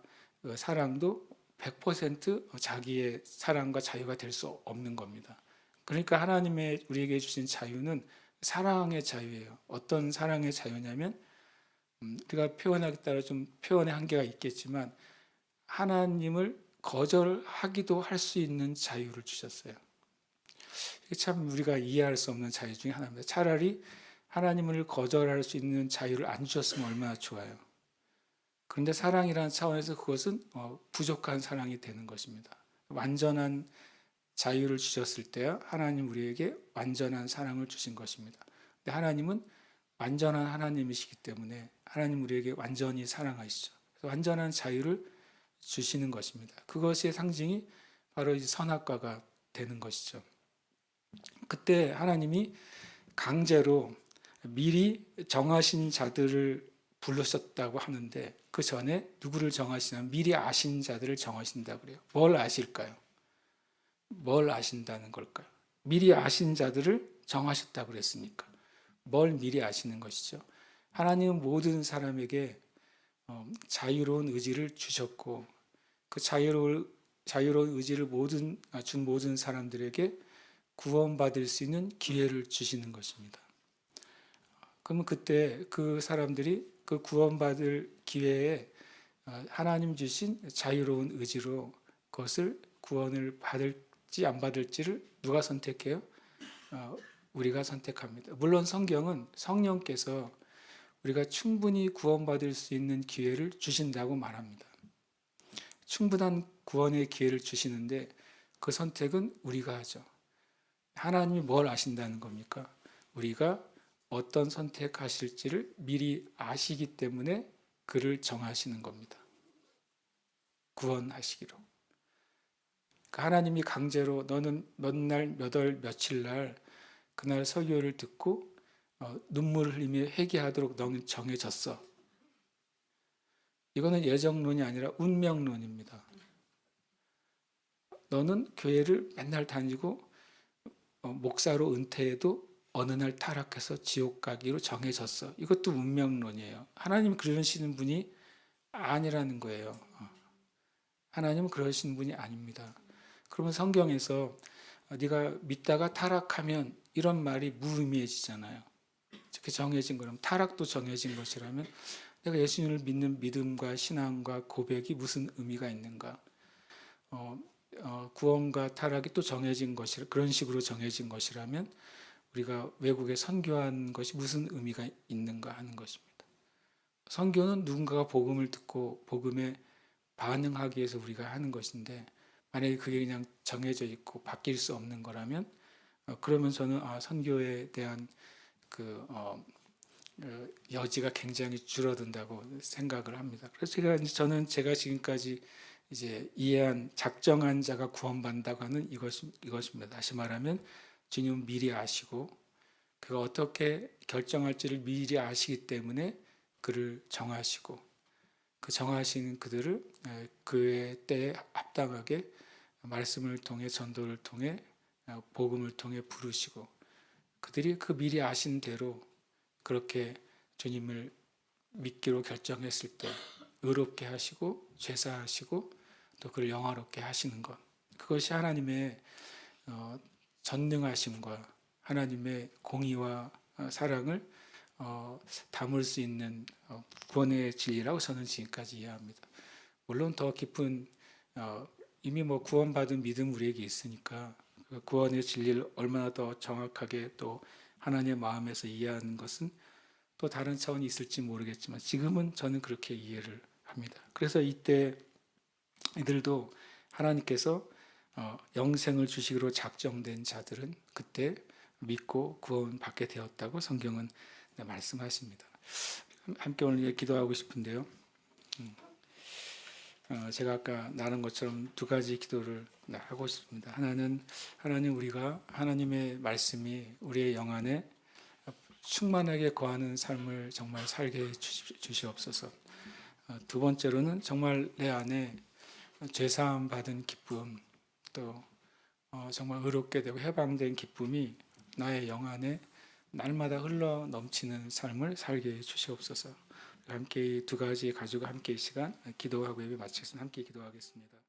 사랑도 100% 자기의 사랑과 자유가 될 수 없는 겁니다. 그러니까 하나님의 우리에게 주신 자유는 사랑의 자유예요. 어떤 사랑의 자유냐면 우리가 표현하기 따라 좀 표현의 한계가 있겠지만 하나님을 거절하기도 할 수 있는 자유를 주셨어요. 이게 참 우리가 이해할 수 없는 자유 중에 하나입니다. 차라리 하나님을 거절할 수 있는 자유를 안 주셨으면 얼마나 좋아요. 그런데 사랑이라는 차원에서 그것은 부족한 사랑이 되는 것입니다. 완전한 자유를 주셨을 때야 하나님 우리에게 완전한 사랑을 주신 것입니다. 근데 하나님은 완전한 하나님이시기 때문에 하나님 우리에게 완전히 사랑하시죠. 완전한 자유를 주시는 것입니다. 그것의 상징이 바로 이제 선악과가 되는 것이죠. 그때 하나님이 강제로 미리 정하신 자들을 부르셨다고 하는데 그 전에 누구를 정하시냐면 미리 아신 자들을 정하신다고 그래요. 뭘 아실까요? 뭘 아신다는 걸까요? 미리 아신 자들을 정하셨다고 그랬으니까 뭘 미리 아시는 것이죠? 하나님은 모든 사람에게 자유로운 의지를 주셨고 그 자유로운 의지를 준 모든 사람들에게 구원받을 수 있는 기회를 주시는 것입니다. 그러면 그때 그 사람들이 그 구원받을 기회에 하나님 주신 자유로운 의지로 그것을 구원을 받을지 안 받을지를 누가 선택해요? 우리가 선택합니다. 물론 성경은 성령께서 우리가 충분히 구원받을 수 있는 기회를 주신다고 말합니다. 충분한 구원의 기회를 주시는데 그 선택은 우리가 하죠. 하나님이 뭘 아신다는 겁니까? 우리가 어떤 선택하실지를 미리 아시기 때문에 그를 정하시는 겁니다. 구원하시기로. 그러니까 하나님이 강제로 너는 몇 날, 몇 월, 며칠 날 그날 설교를 듣고 눈물을 흘리며 회개하도록 너는 정해졌어. 이거는 예정론이 아니라 운명론입니다. 너는 교회를 맨날 다니고 목사로 은퇴해도 어느 날 타락해서 지옥 가기로 정해졌어. 이것도 운명론이에요. 하나님이 그러시는 분이 아니라는 거예요. 하나님은 그러시는 분이 아닙니다. 그러면 성경에서 네가 믿다가 타락하면 이런 말이 무의미해지잖아요. 이렇게 정해진 거라면, 타락도 정해진 것이라면 내가 예수님을 믿는 믿음과 신앙과 고백이 무슨 의미가 있는가? 구원과 타락이 또 정해진 것이, 그런 식으로 정해진 것이라면 우리가 외국에 선교한 것이 무슨 의미가 있는가 하는 것입니다. 선교는 누군가가 복음을 듣고 복음에 반응하기 위해서 우리가 하는 것인데, 만약에 그게 그냥 정해져 있고 바뀔 수 없는 거라면, 그러면 저는 선교에 대한 여지가 굉장히 줄어든다고 생각을 합니다. 그래서 저는 제가 지금까지 이제 이해한, 작정한 자가 구원받는다고 하는 이것입니다. 다시 말하면 주님은 미리 아시고 그가 어떻게 결정할지를 미리 아시기 때문에 그를 정하시고, 그 정하신 그들을 그의 때에 합당하게 말씀을 통해, 전도를 통해, 복음을 통해 부르시고, 그들이 그 미리 아신 대로 그렇게 주님을 믿기로 결정했을 때 의롭게 하시고 죄사하시고 또 그를 영화롭게 하시는 것, 그것이 하나님의 전능하심과 하나님의 공의와 사랑을 담을 수 있는 구원의 진리라고 저는 지금까지 이해합니다. 물론 더 깊은, 이미 구원받은 믿음 우리에게 있으니까 그 구원의 진리를 얼마나 더 정확하게 또 하나님의 마음에서 이해하는 것은 또 다른 차원이 있을지 모르겠지만 지금은 저는 그렇게 이해를 합니다. 그래서 이때 이들도 하나님께서 영생을 주시기로 작정된 자들은 그때 믿고 구원받게 되었다고 성경은 말씀하십니다. 함께 오늘 기도하고 싶은데요. 제가 아까 나눈 것처럼 두 가지 기도를 하고 싶습니다. 하나는, 하나님, 우리가 하나님의 말씀이 우리의 영 안에 충만하게 거하는 삶을 정말 살게 해 주시옵소서. 두 번째로는 정말 내 안에 죄사함 받은 기쁨, 또 정말 의롭게 되고 해방된 기쁨이 나의 영 안에 날마다 흘러 넘치는 삶을 살게 해 주시옵소서. 함께 이 두 가지 가지고 함께 이 시간 기도하고 예배 마치겠습니다. 함께 기도하겠습니다.